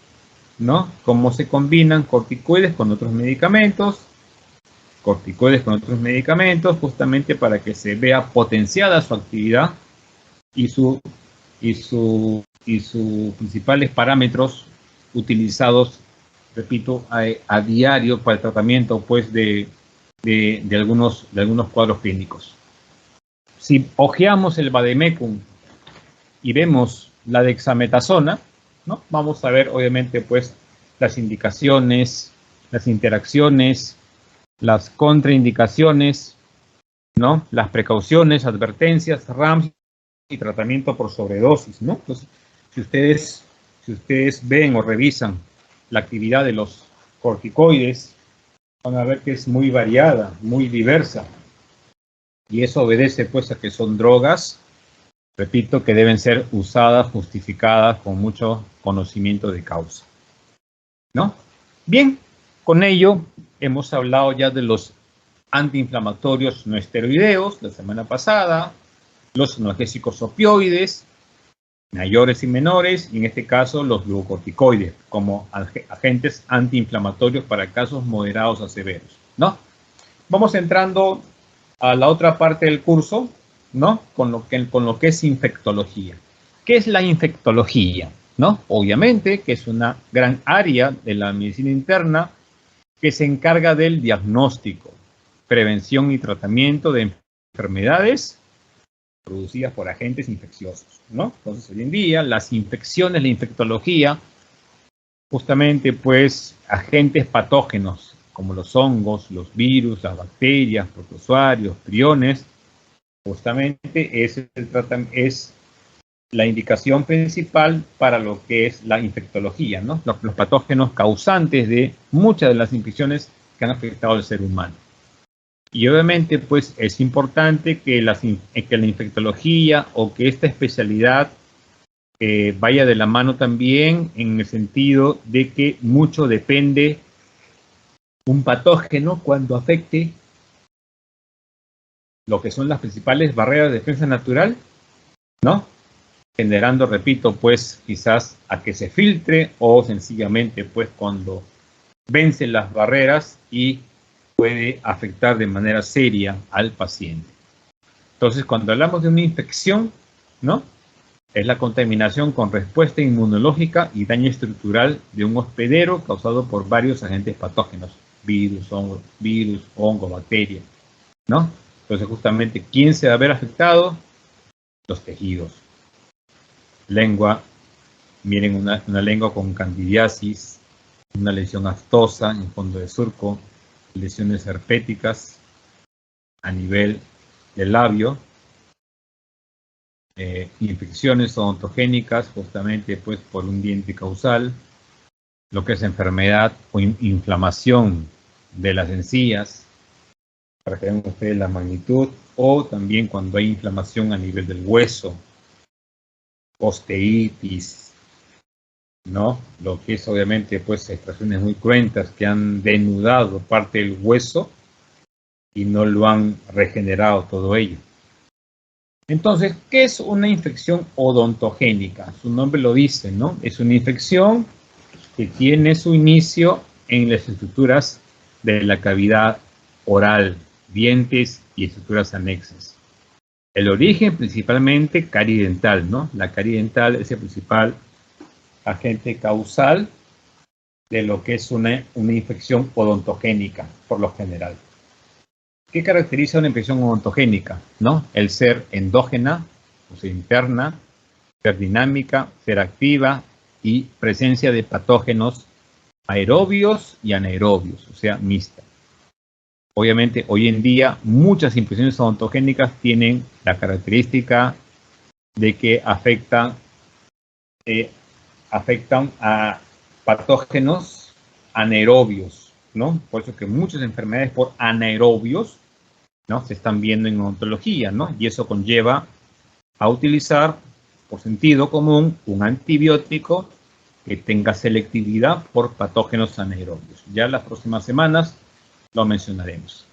¿no? Cómo se combinan corticoides con otros medicamentos, justamente para que se vea potenciada su actividad y sus principales parámetros utilizados, repito, a diario para el tratamiento, pues, de algunos cuadros clínicos. Si hojeamos el vademecum y vemos la dexametasona, ¿no? Vamos a ver, obviamente, pues, las indicaciones, las interacciones, las contraindicaciones, ¿no? Las precauciones, advertencias, RAMS y tratamiento por sobredosis, ¿no? Entonces, si ustedes ven o revisan la actividad de los corticoides, van a ver que es muy variada, muy diversa. Y eso obedece, pues, a que son drogas, repito, que deben ser usadas, justificadas con mucho conocimiento de causa, ¿no? Bien, con ello hemos hablado ya de los antiinflamatorios no esteroideos la semana pasada, los analgésicos opioides, mayores y menores, y en este caso los glucocorticoides, como agentes antiinflamatorios para casos moderados a severos, ¿no? Vamos entrando a la otra parte del curso, ¿no? Con lo que es infectología. ¿Qué es la infectología? ¿No? Obviamente que es una gran área de la medicina interna que se encarga del diagnóstico, prevención y tratamiento de enfermedades producidas por agentes infecciosos, ¿no? Entonces, hoy en día, las infecciones, la infectología, justamente, pues, agentes patógenos, como los hongos, los virus, las bacterias, protozoarios, priones, justamente es la indicación principal para lo que es la infectología, ¿no? Los patógenos causantes de muchas de las infecciones que han afectado al ser humano. Y obviamente, pues, es importante que la infectología o que esta especialidad vaya de la mano también en el sentido de que mucho depende un patógeno cuando afecte lo que son las principales barreras de defensa natural, ¿no? Generando, repito, pues, quizás a que se filtre o sencillamente, pues, cuando vence las barreras y puede afectar de manera seria al paciente. Entonces, cuando hablamos de una infección, ¿no? Es la contaminación con respuesta inmunológica y daño estructural de un hospedero causado por varios agentes patógenos, virus, hongo, bacteria, ¿no? Entonces, justamente, ¿quién se va a ver afectado? Los tejidos. Lengua, miren una lengua con candidiasis, una lesión aftosa en fondo de surco, lesiones herpéticas a nivel del labio, infecciones odontogénicas, justamente pues por un diente causal, lo que es enfermedad o inflamación de las encías, para que vean ustedes la magnitud, o también cuando hay inflamación a nivel del hueso, osteitis, ¿no? Lo que es obviamente pues extracciones muy cruentas que han denudado parte del hueso y no lo han regenerado todo ello. Entonces, ¿qué es una infección odontogénica? Su nombre lo dice, ¿no? Es una infección que tiene su inicio en las estructuras de la cavidad oral, dientes y estructuras anexas. El origen principalmente carie dental, ¿no? La carie dental es el principal agente causal de lo que es una infección odontogénica, por lo general. ¿Qué caracteriza una infección odontogénica? ¿No? El ser endógena, o sea, interna, ser dinámica, ser activa y presencia de patógenos aerobios y anaerobios, o sea, mixta. Obviamente, hoy en día, muchas infecciones odontogénicas tienen la característica de que afectan a patógenos anaerobios, ¿no? Por eso que muchas enfermedades por anaerobios, ¿no?, se están viendo en odontología, ¿no? Y eso conlleva a utilizar, por sentido común, un antibiótico que tenga selectividad por patógenos anaerobios. Ya las próximas semanas lo mencionaremos,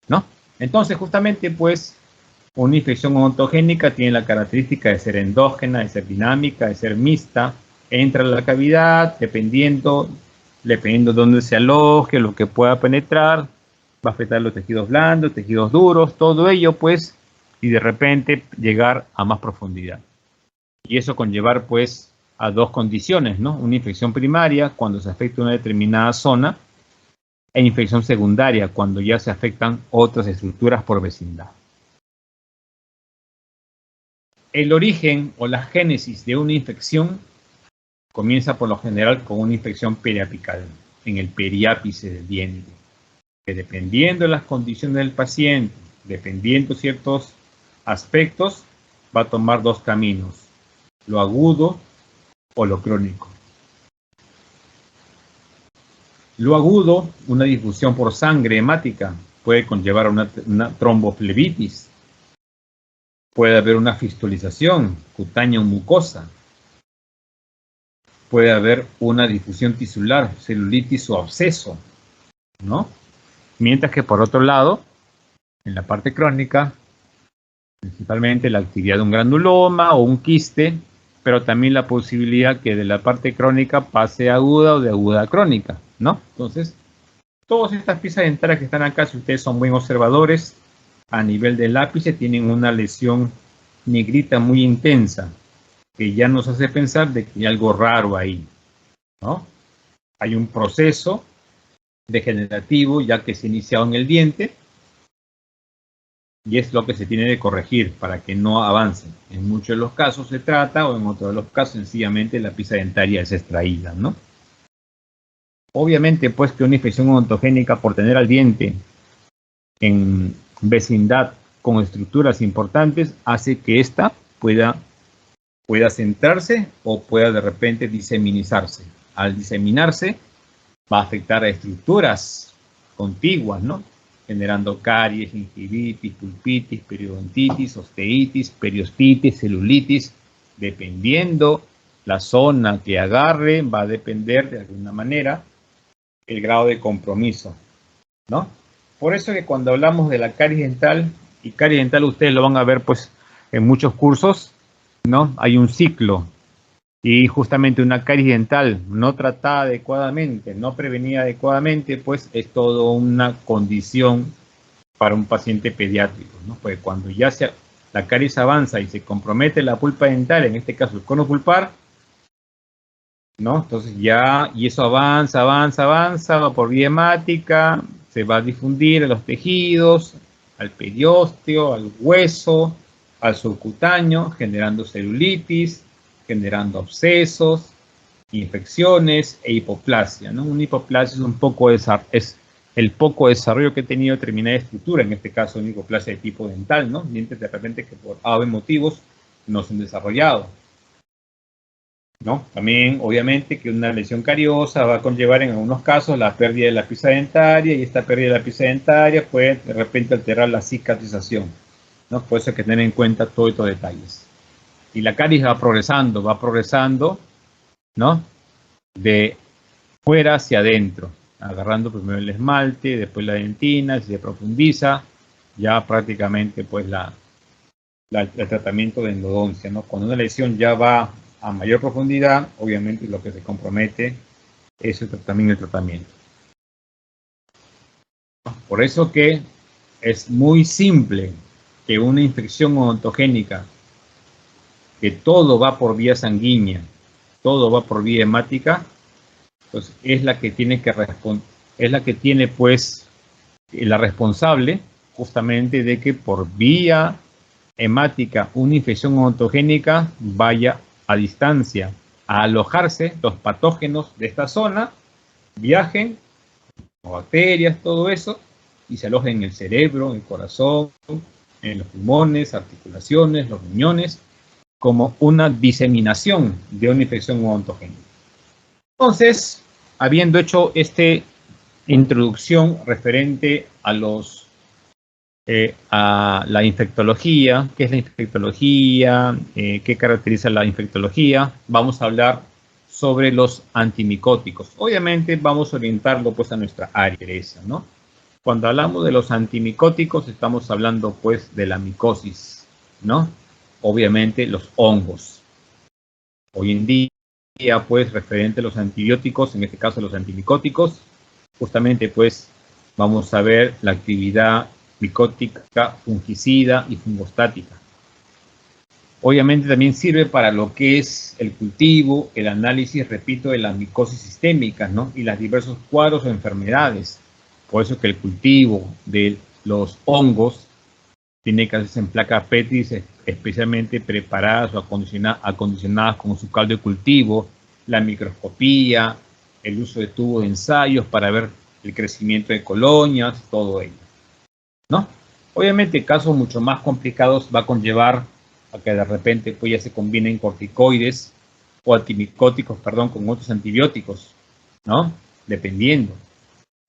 ¿no? Entonces, justamente, pues, una infección odontogénica tiene la característica de ser endógena, de ser dinámica, de ser mixta, entra a la cavidad, dependiendo de dónde se aloje, lo que pueda penetrar, va a afectar los tejidos blandos, tejidos duros, todo ello, pues, y de repente llegar a más profundidad. Y eso conllevar, pues, a dos condiciones, ¿no? Una infección primaria, cuando se afecta una determinada zona, e infección secundaria, cuando ya se afectan otras estructuras por vecindad. El origen o la génesis de una infección comienza por lo general con una infección periapical, en el periápice del diente, que dependiendo de las condiciones del paciente, dependiendo de ciertos aspectos, va a tomar dos caminos, lo agudo o lo crónico. Lo agudo, una difusión por sangre hemática, puede conllevar una tromboflebitis, puede haber una fistulización cutánea o mucosa, puede haber una difusión tisular, celulitis o absceso, ¿no? Mientras que por otro lado, en la parte crónica, principalmente la actividad de un granuloma o un quiste, pero también la posibilidad que de la parte crónica pase a aguda o de aguda a crónica, ¿no? Entonces, todas estas piezas dentarias que están acá, si ustedes son buen observadores, a nivel del ápice tienen una lesión negrita muy intensa, que ya nos hace pensar de que hay algo raro ahí, ¿no? Hay un proceso degenerativo ya que se ha iniciado en el diente y es lo que se tiene que corregir para que no avance. En muchos de los casos se trata, o en otros de los casos sencillamente la pieza dentaria es extraída, ¿no? Obviamente, pues, que una infección odontogénica por tener al diente en vecindad con estructuras importantes hace que ésta pueda centrarse o pueda de repente diseminizarse. Al diseminarse va a afectar a estructuras contiguas, ¿no? Generando caries, gingivitis, pulpitis, periodontitis, osteitis, periostitis, celulitis. Dependiendo la zona que agarre, va a depender de alguna manera el grado de compromiso, ¿no? Por eso que cuando hablamos de la caries dental, y caries dental ustedes lo van a ver pues en muchos cursos, ¿no? Hay un ciclo. Y justamente una caries dental no tratada adecuadamente, no prevenida adecuadamente, pues es toda una condición para un paciente pediátrico, ¿no? Porque cuando ya la caries avanza y se compromete la pulpa dental, en este caso el cono pulpar, ¿no? Entonces ya, y eso avanza, va por vía hemática, se va a difundir a los tejidos, al periósteo, al hueso, al subcutáneo, generando celulitis, generando abscesos, infecciones e hipoplasia, ¿no? Una hipoplasia es el poco desarrollo que ha tenido determinada estructura, en este caso una hipoplasia de tipo dental, ¿no? Dientes de repente que por A o B motivos no se han desarrollado, ¿no? También, obviamente, que una lesión cariosa va a conllevar en algunos casos la pérdida de la pieza dentaria, y esta pérdida de la pieza dentaria puede de repente alterar la cicatrización, ¿no? Por eso hay que tener en cuenta todos estos detalles. Y la caries va progresando, ¿no? De fuera hacia adentro, agarrando primero el esmalte, después la dentina, si se profundiza, ya prácticamente pues el tratamiento de endodoncia, ¿no? Cuando una lesión ya va a mayor profundidad, obviamente lo que se compromete es también el tratamiento. Por eso que es muy simple que una infección odontogénica, que todo va por vía sanguínea, todo va por vía hemática, pues es la que tiene que responder, es la que tiene pues la responsable justamente de que por vía hemática una infección odontogénica vaya a distancia a alojarse los patógenos de esta zona, viajen, bacterias, todo eso, y se alojen en el cerebro, en el corazón, en los pulmones, articulaciones, los riñones, como una diseminación de una infección odontogénica. Entonces, habiendo hecho esta introducción referente a a la infectología, qué es la infectología, qué caracteriza la infectología, vamos a hablar sobre los antimicóticos. Obviamente vamos a orientarlo pues a nuestra área, ¿no? Cuando hablamos de los antimicóticos estamos hablando pues de la micosis, ¿no? Obviamente los hongos. Hoy en día pues referente a los antibióticos, en este caso los antimicóticos, justamente pues vamos a ver la actividad micótica, fungicida y fungostática. Obviamente también sirve para lo que es el cultivo, el análisis, repito, de las micosis sistémicas, ¿no? Y los diversos cuadros o enfermedades. Por eso que el cultivo de los hongos tiene que hacerse en placas Petri especialmente preparadas o acondicionadas con su caldo de cultivo, la microscopía, el uso de tubos de ensayos para ver el crecimiento de colonias, todo ello, ¿no? Obviamente casos mucho más complicados va a conllevar a que de repente pues ya se combinen corticoides o antimicóticos, perdón, con otros antibióticos, ¿no? Dependiendo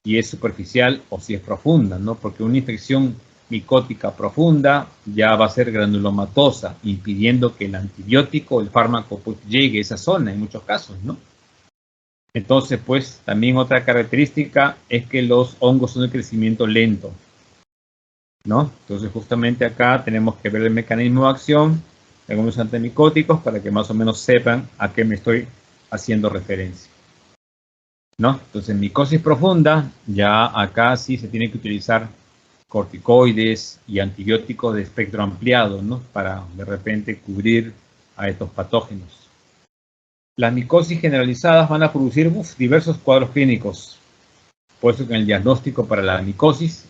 si es superficial o si es profunda, ¿no? Porque una infección micótica profunda ya va a ser granulomatosa, impidiendo que el antibiótico o el fármaco pues llegue a esa zona en muchos casos, ¿no? Entonces, pues, también otra característica es que los hongos son de crecimiento lento, ¿no? Entonces, justamente acá tenemos que ver el mecanismo de acción de algunos antimicóticos para que más o menos sepan a qué me estoy haciendo referencia, ¿no? Entonces, micosis profunda, ya acá sí se tiene que utilizar corticoides y antibióticos de espectro ampliado, ¿no? Para de repente cubrir a estos patógenos. Las micosis generalizadas van a producir diversos cuadros clínicos. Por eso que en el diagnóstico para la micosis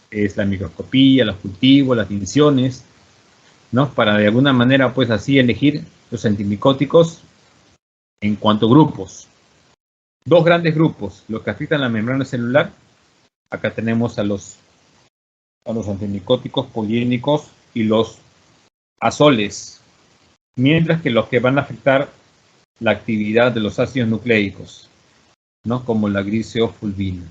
es la microscopía, los cultivos, las tinciones, ¿no? Para de alguna manera, pues así elegir los antimicóticos en cuanto a grupos. Dos grandes grupos, los que afectan la membrana celular. Acá tenemos a los antimicóticos poliénicos y los azoles, mientras que los que van a afectar la actividad de los ácidos nucleicos, ¿no? Como la gliceofulvina.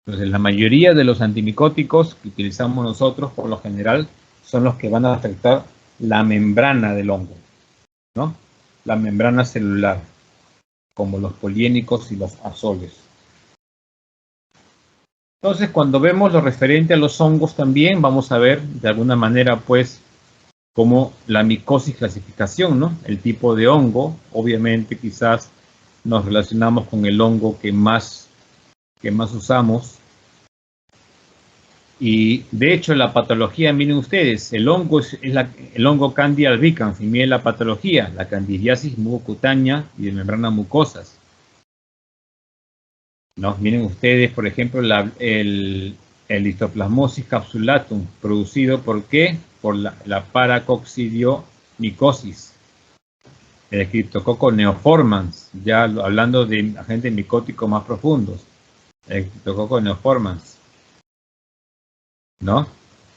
Entonces, la mayoría de los antimicóticos que utilizamos nosotros, por lo general, son los que van a afectar la membrana del hongo, ¿no? La membrana celular, como los poliénicos y los azoles. Entonces, cuando vemos lo referente a los hongos también, vamos a ver de alguna manera, pues, como la micosis clasificación, ¿no? El tipo de hongo, obviamente quizás nos relacionamos con el hongo que más usamos. Y de hecho la patología, miren ustedes, el hongo es el hongo Candida albicans, y miren la patología, la candidiasis mucocutánea y de membrana mucosas. ¿No? Miren ustedes, por ejemplo, el Histoplasmosis capsulatum, producido ¿por qué? Por la paracoccidiomycosis. El Cryptococcus neoformans, ya hablando de agentes micóticos más profundos. El Cryptococcus neoformans, ¿no?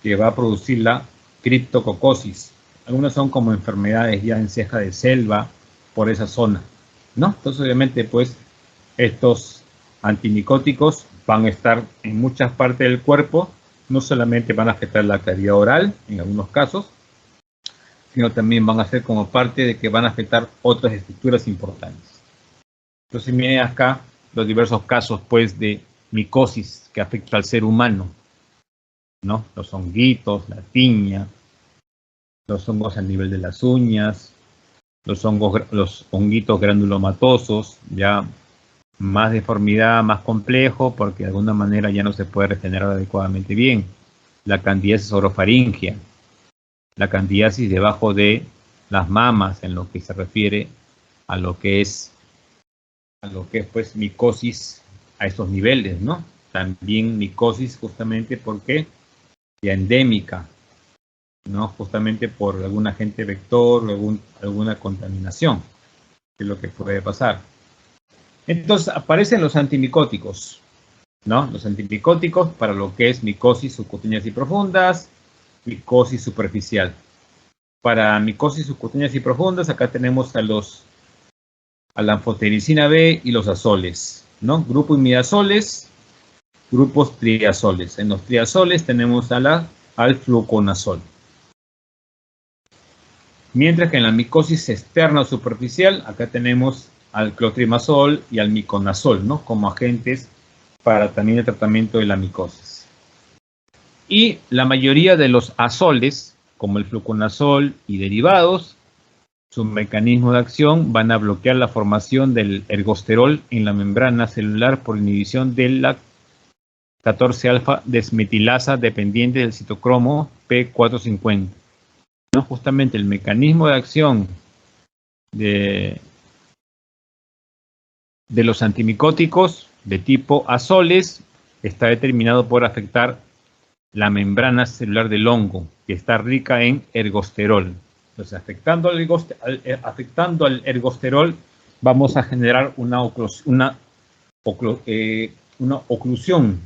Que va a producir la criptococosis. Algunas son como enfermedades ya en ceja de selva por esa zona, ¿no? Entonces, obviamente, pues, estos antimicóticos van a estar en muchas partes del cuerpo, no solamente van a afectar la cavidad oral, en algunos casos, sino también van a ser como parte de que van a afectar otras estructuras importantes. Entonces, miren acá los diversos casos, pues, de micosis que afecta al ser humano, ¿no? Los honguitos, la tiña, los hongos a nivel de las uñas, los honguitos granulomatosos, ya más deformidad, más complejo, porque de alguna manera ya no se puede regenerar adecuadamente bien. La candidiasis orofaringea, la candidiasis debajo de las mamas, en lo que se refiere a lo que es pues micosis a estos niveles, ¿no? También micosis justamente porque ya endémica, ¿no? Justamente por algún agente vector, alguna contaminación, que es lo que puede pasar. Entonces aparecen los antimicóticos, ¿no? Los antimicóticos para lo que es micosis subcutáneas y profundas, micosis superficial. Para micosis subcutáneas y profundas, acá tenemos a la anfotericina B y los azoles, ¿no? Grupo imidazoles, grupos triazoles. En los triazoles tenemos al fluconazol. Mientras que en la micosis externa o superficial, acá tenemos al clotrimazol y al miconazol, ¿no? Como agentes para también el tratamiento de la micosis. Y la mayoría de los azoles, como el fluconazol y derivados, su mecanismo de acción van a bloquear la formación del ergosterol en la membrana celular por inhibición de la 14-alfa desmetilasa dependiente del citocromo P450. ¿No? Justamente el mecanismo de acción de los antimicóticos de tipo azoles está determinado por afectar la membrana celular del hongo, que está rica en ergosterol. Entonces, afectando al ergosterol, vamos a generar una oclusión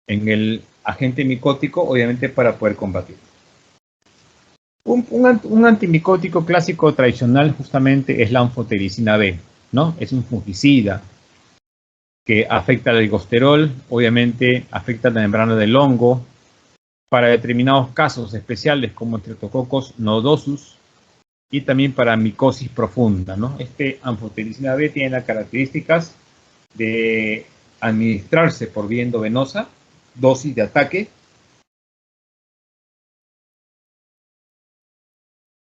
en el agente micótico, obviamente para poder combatir. Un antimicótico clásico tradicional justamente es la anfotericina B, ¿no? Es un fungicida que afecta al ergosterol, obviamente afecta la membrana del hongo, para determinados casos especiales como Streptococcus nodosus y también para micosis profunda, ¿no? Este anfotericina B tiene las características de administrarse por vía endovenosa, dosis de ataque,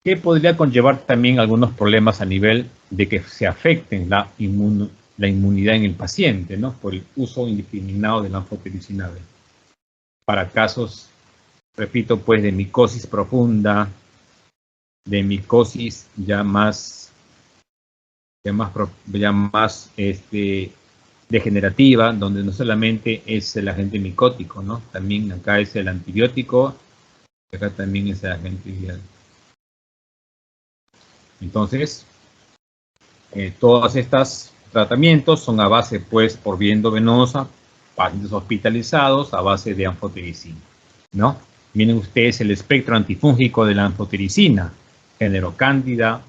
que podría conllevar también algunos problemas a nivel de que se afecten la inmunidad en el paciente, ¿no? Por el uso indiscriminado de la anfotericina B. Para casos, repito, pues de micosis profunda, de micosis ya más degenerativa, donde no solamente es el agente micótico, ¿no? También acá es el antibiótico, acá también es el agente viral. Entonces, todos estos tratamientos son a base, pues, por vía endovenosa, pacientes hospitalizados a base de anfotericina, ¿no? Miren ustedes el espectro antifúngico de la anfotericina, género Cándida,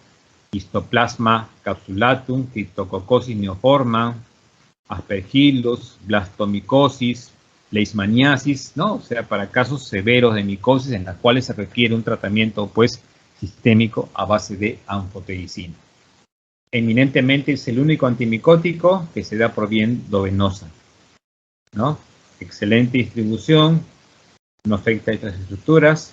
Histoplasma capsulatum, Cryptococcosis neoforma, Aspergillus, blastomicosis, leishmaniasis, ¿no? O sea, para casos severos de micosis en los cuales se requiere un tratamiento, pues, sistémico a base de anfotericina. Eminentemente es el único antimicótico que se da por vía endovenosa, ¿no? Excelente distribución, no afecta a estas estructuras.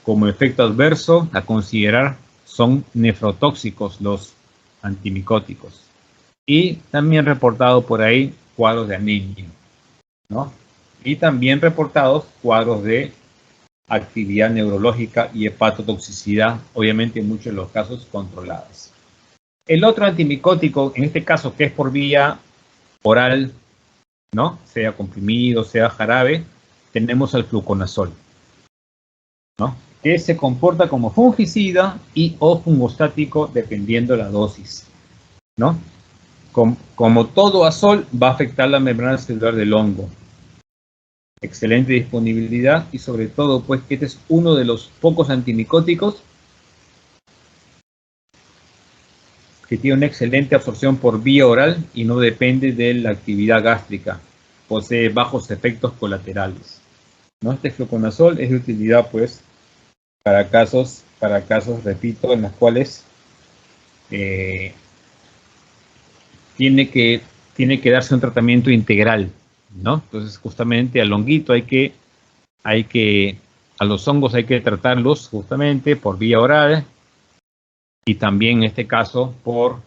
Como efecto adverso a considerar son nefrotóxicos los antimicóticos. Y también reportado por ahí cuadros de anemia, ¿no? Y también reportados cuadros de actividad neurológica y hepatotoxicidad, obviamente en muchos de los casos controladas. El otro antimicótico, en este caso que es por vía oral, ¿no? Sea comprimido, sea jarabe, tenemos al fluconazol, ¿no? Que se comporta como fungicida y o fungostático dependiendo de la dosis, ¿no? Como todo azol, va a afectar la membrana celular del hongo. Excelente disponibilidad y sobre todo, pues, que este es uno de los pocos antimicóticos que tiene una excelente absorción por vía oral y no depende de la actividad gástrica. Posee bajos efectos colaterales, ¿no? Este fluconazol es de utilidad, pues, para casos, repito, en los cuales tiene que darse un tratamiento integral, ¿no? Entonces, justamente al honguito a los hongos hay que tratarlos justamente por vía oral y también en este caso por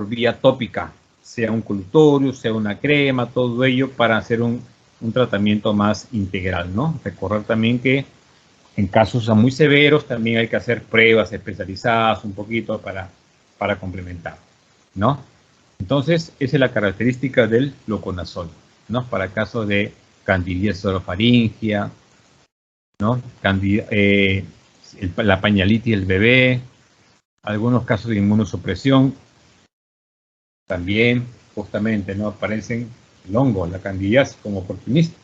vía tópica, sea un colutorio, sea una crema, todo ello para hacer un tratamiento más integral, ¿no? Recordar también que en casos muy severos también hay que hacer pruebas especializadas un poquito para complementar, ¿no? Entonces, esa es la característica del fluconazol, ¿no? Para casos de candidiasis orofaringia, ¿no? La pañalitis del bebé, algunos casos de inmunosupresión, también justamente, ¿no? Aparecen el hongo, la candidiasis como oportunista.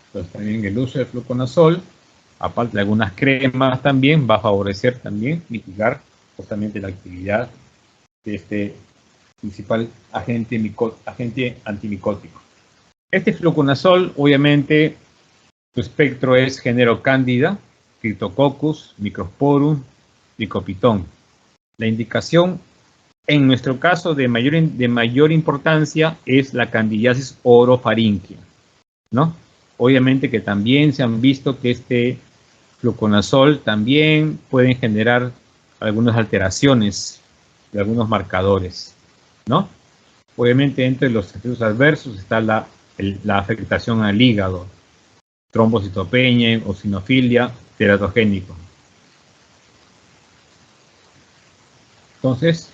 Entonces, también el uso del fluconazol, aparte de algunas cremas también, va a favorecer también mitigar justamente la actividad de este principal agente antimicótico. Este fluconazol, obviamente, su espectro es género Cándida, Cryptococcus, Microsporum, Licopitón. La indicación, en nuestro caso, de mayor importancia es la candidiasis orofaringia, ¿no? Obviamente que también se han visto que este fluconazol también pueden generar algunas alteraciones de algunos marcadores, ¿no? Obviamente entre los efectos adversos está la afectación al hígado, trombocitopenia, eosinofilia, teratogénico. Entonces,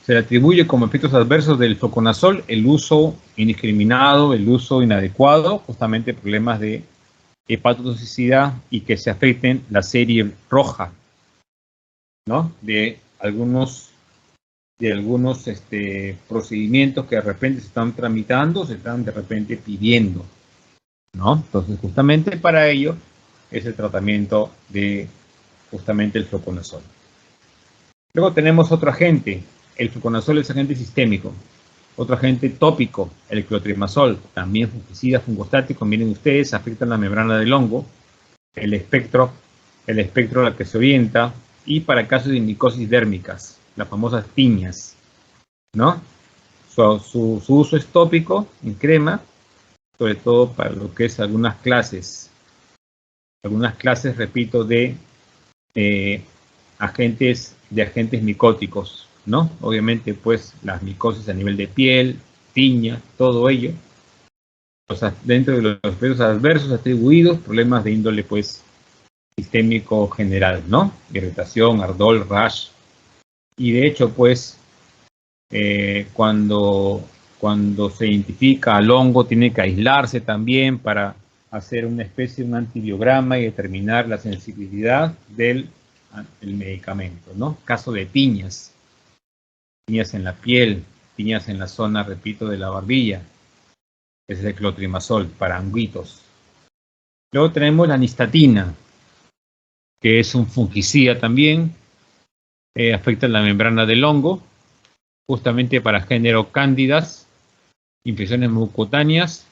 se le atribuye como efectos adversos del fluconazol el uso indiscriminado, el uso inadecuado, justamente problemas de hepatotoxicidad y que se afecten la serie roja, ¿no? De algunos procedimientos que de repente se están tramitando, se están de repente pidiendo, ¿no? Entonces, justamente para ello es el tratamiento de justamente el fluconazol. Luego tenemos otro agente. El fluconazol es agente sistémico. Otro agente tópico, el clotrimazol, también fungicida, fungostático. Miren ustedes, afecta la membrana del hongo, el espectro a la que se orienta, y para casos de micosis dérmicas, las famosas tiñas, ¿no? Su uso es tópico, en crema, sobre todo para lo que es algunas clases, repito, de agentes micóticos, ¿no? Obviamente, pues, las micosis a nivel de piel, tiña, todo ello. O sea, dentro de los efectos adversos atribuidos, problemas de índole, pues, sistémico general, ¿no? Irritación, ardor, rash. Y de hecho, pues, cuando se identifica al hongo, tiene que aislarse también para hacer una especie de un antibiograma y determinar la sensibilidad del medicamento, ¿no? Caso de tiñas en la piel, tiñas en la zona, repito, de la barbilla, es el clotrimazol para honguitos. Luego tenemos la nistatina, que es un fungicida también, afecta la membrana del hongo, justamente para género cándidas, infecciones mucocutáneas,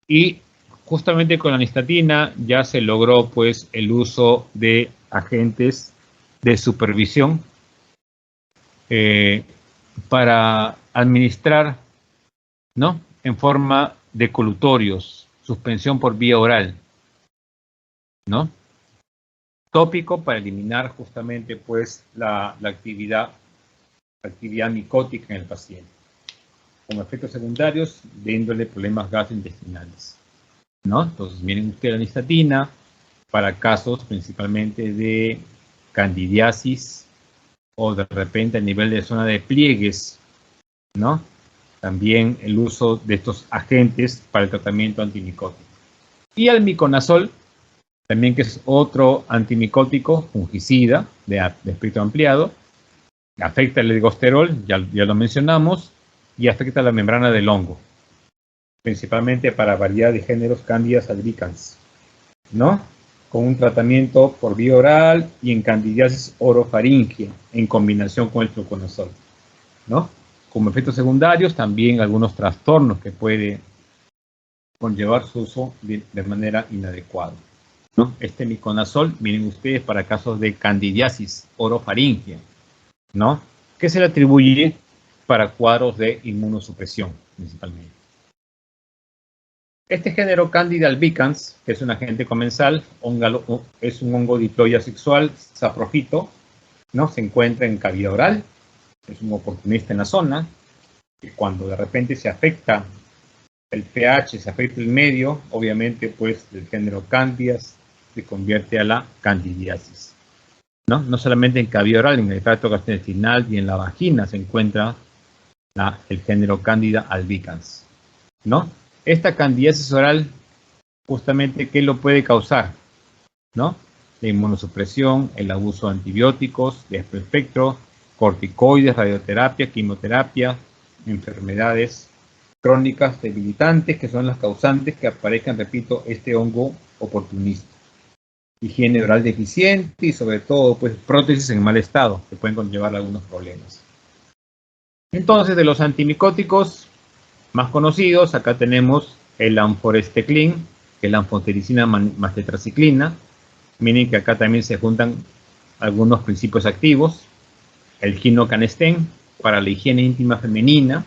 y justamente con la nistatina ya se logró, pues, el uso de agentes de supervisión para administrar, ¿no? En forma de colutorios, suspensión por vía oral, ¿no? Tópico para eliminar justamente, pues, la actividad micótica en el paciente. Como efectos secundarios de índole problemas gastrointestinales, ¿no? Entonces, miren ustedes la nistatina para casos principalmente de candidiasis o de repente a nivel de zona de pliegues, ¿no? También el uso de estos agentes para el tratamiento antimicótico. Y el miconazol, también, que es otro antimicótico fungicida de espectro ampliado, afecta el ergosterol, ya lo mencionamos, y afecta la membrana del hongo, principalmente para variedad de géneros Candida albicans, ¿no? con un tratamiento por vía oral y en candidiasis orofaringia en combinación con el fluconazol, ¿no? Como efectos secundarios, también algunos trastornos que puede conllevar su uso de manera inadecuada, ¿no? Este miconazol, miren ustedes, para casos de candidiasis orofaringia, ¿no? Que se le atribuye para cuadros de inmunosupresión, principalmente. Este género Candida albicans, que es un agente comensal, es un hongo diploide asexual, saprofito, ¿no? Se encuentra en cavidad oral, es un oportunista en la zona, que cuando de repente se afecta el pH, se afecta el medio, obviamente pues el género Candidas se convierte a la candidiasis, ¿no? No solamente en cavidad oral, en el tracto gastrointestinal y en la vagina se encuentra el género Candida albicans, ¿no? Esta candidiasis oral, justamente, ¿qué lo puede causar? ¿No? La inmunosupresión, el abuso de antibióticos de amplio espectro, corticoides, radioterapia, quimioterapia, enfermedades crónicas debilitantes, que son las causantes que aparezcan, repito, este hongo oportunista. Higiene oral deficiente y sobre todo, pues, prótesis en mal estado, que pueden conllevar algunos problemas. Entonces, de los antimicóticos más conocidos, acá tenemos el anforesteclin, que es la anfotericina más tetraciclina. Miren que acá también se juntan algunos principios activos. El quinocanestén para la higiene íntima femenina,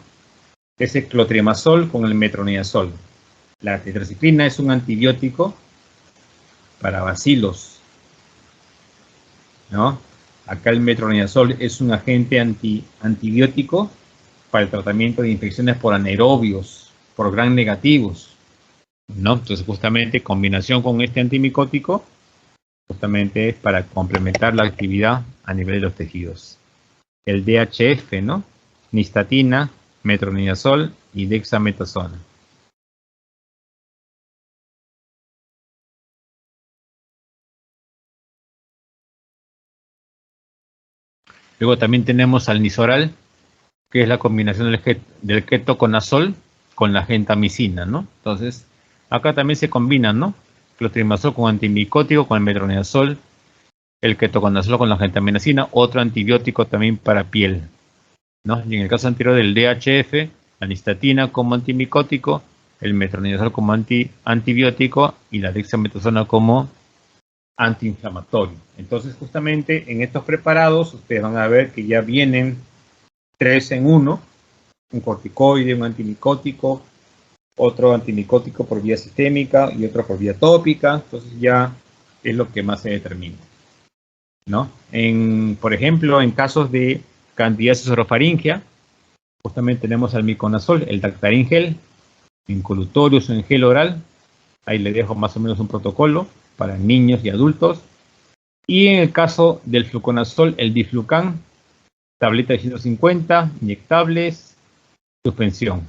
es el clotrimazol con el metronidazol. La tetraciclina es un antibiótico para bacilos, ¿no? Acá el metronidazol es un agente antibiótico para el tratamiento de infecciones por anaerobios, por gram negativos, ¿no? Entonces, justamente, combinación con este antimicótico, justamente es para complementar la actividad a nivel de los tejidos. El DHF, ¿no? Nistatina, metronidazol y dexametasona. Luego también tenemos al Nizoral, que es la combinación del ketoconazol con la gentamicina, ¿no? Entonces, acá también se combinan, ¿no? Clotrimazol con antimicótico, con el metronidazol, el ketoconazol con la gentamicina, otro antibiótico también para piel, ¿no? Y en el caso anterior del DHF, la nistatina como antimicótico, el metronidazol como antibiótico y la dexametasona como antiinflamatorio. Entonces, justamente en estos preparados, ustedes van a ver que ya vienen 3 en 1, un corticoide, un antimicótico, otro antimicótico por vía sistémica y otro por vía tópica. Entonces ya es lo que más se determina, ¿no? Por ejemplo, en casos de candidiasis orofaringia, justamente tenemos al miconazol, el Dactarin gel, en colutorios o en gel oral. Ahí le dejo más o menos un protocolo para niños y adultos. Y en el caso del fluconazol, el diflucan, tableta de 150, inyectables, suspensión.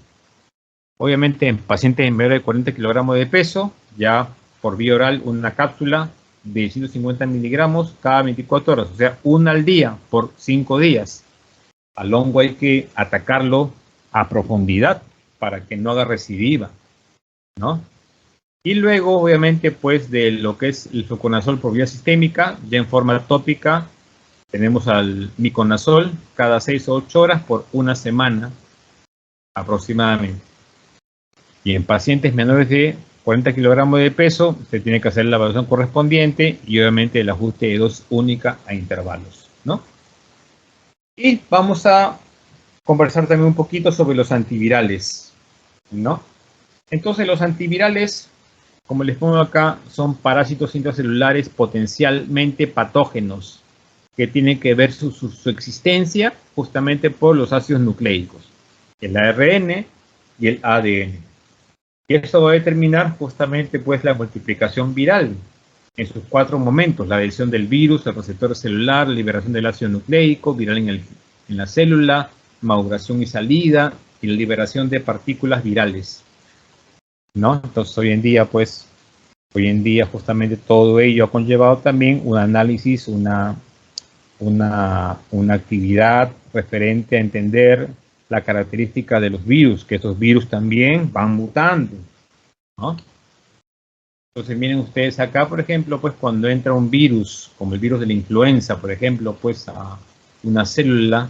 Obviamente en pacientes en menor de 40 kilogramos de peso, ya por vía oral una cápsula de 150 miligramos cada 24 horas, o sea, una al día por 5 días. Al hongo hay que atacarlo a profundidad para que no haga recidiva, ¿no? Y luego, obviamente, pues de lo que es el fluconazol por vía sistémica, ya en forma tópica, tenemos al miconazol cada 6 o 8 horas por una semana aproximadamente. Y en pacientes menores de 40 kilogramos de peso, se tiene que hacer la evaluación correspondiente y obviamente el ajuste de dosis única a intervalos, ¿no? Y vamos a conversar también un poquito sobre los antivirales, ¿no? Entonces, los antivirales, como les pongo acá, son parásitos intracelulares potencialmente patógenos que tienen que ver su existencia justamente por los ácidos nucleicos, el ARN y el ADN. Y esto va a determinar justamente pues la multiplicación viral en sus 4 momentos: la adhesión del virus, el receptor celular, la liberación del ácido nucleico viral en la célula, maduración y salida y la liberación de partículas virales, ¿no? Entonces hoy en día justamente todo ello ha conllevado también un análisis, una actividad referente a entender la característica de los virus, que estos virus también van mutando, ¿no? Entonces miren ustedes acá, por ejemplo, pues cuando entra un virus, como el virus de la influenza, por ejemplo, pues a una célula,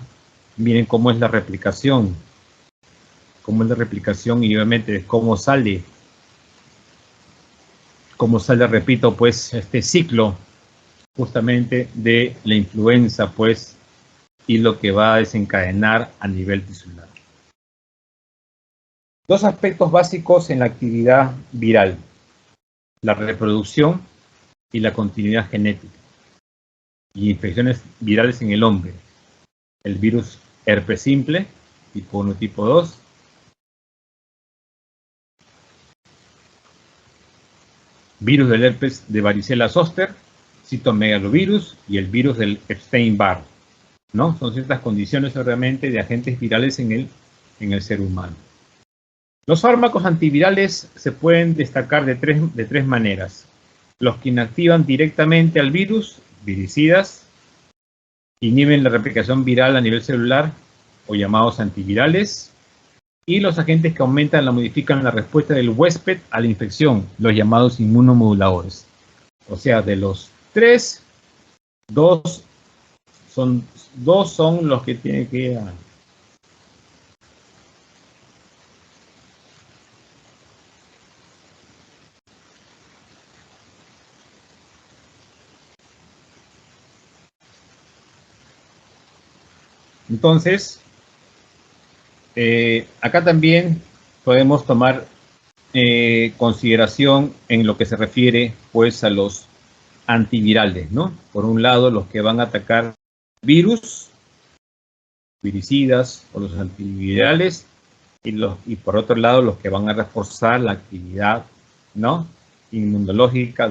miren cómo es la replicación, y obviamente cómo sale, repito, pues este ciclo justamente de la influenza, pues, y lo que va a desencadenar a nivel tisular. Dos aspectos básicos en la actividad viral: la reproducción y la continuidad genética, y infecciones virales en el hombre. El virus herpes simple, tipo 1, tipo 2, virus del herpes de varicela zoster, citomegalovirus y el virus del Epstein-Barr, ¿no? Son ciertas condiciones, obviamente, de agentes virales en el ser humano. Los fármacos antivirales se pueden destacar de tres maneras: los que inactivan directamente al virus, viricidas, inhiben la replicación viral a nivel celular, o llamados antivirales, y los agentes que aumentan o modifican la respuesta del huésped a la infección, los llamados inmunomoduladores. O sea, de los tres, dos son los que tienen que... Entonces, acá también podemos tomar consideración en lo que se refiere pues a los antivirales, ¿no? Por un lado, los que van a atacar virus, viricidas o los antivirales, y por otro lado los que van a reforzar la actividad, ¿no?, inmunológica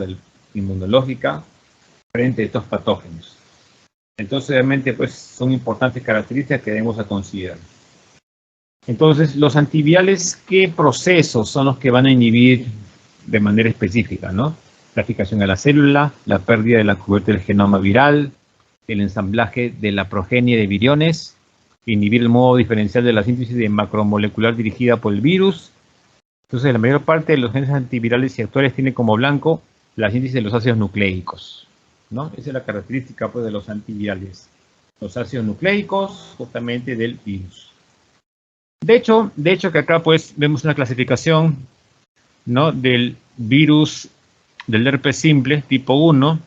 frente a estos patógenos. Entonces, obviamente, pues son importantes características que debemos a considerar. Entonces, los antivirales, ¿qué procesos son los que van a inhibir de manera específica, ¿no? La fijación de la célula, la pérdida de la cubierta del genoma viral, el ensamblaje de la progenie de viriones, inhibir el modo diferencial de la síntesis de macromolecular dirigida por el virus. Entonces, la mayor parte de los genes antivirales y actuales tienen como blanco la síntesis de los ácidos nucleicos, ¿no? Esa es la característica, pues, de los antivirales. Los ácidos nucleicos, justamente, del virus. De hecho que acá pues vemos una clasificación, ¿no?, del virus del herpes simple tipo 1,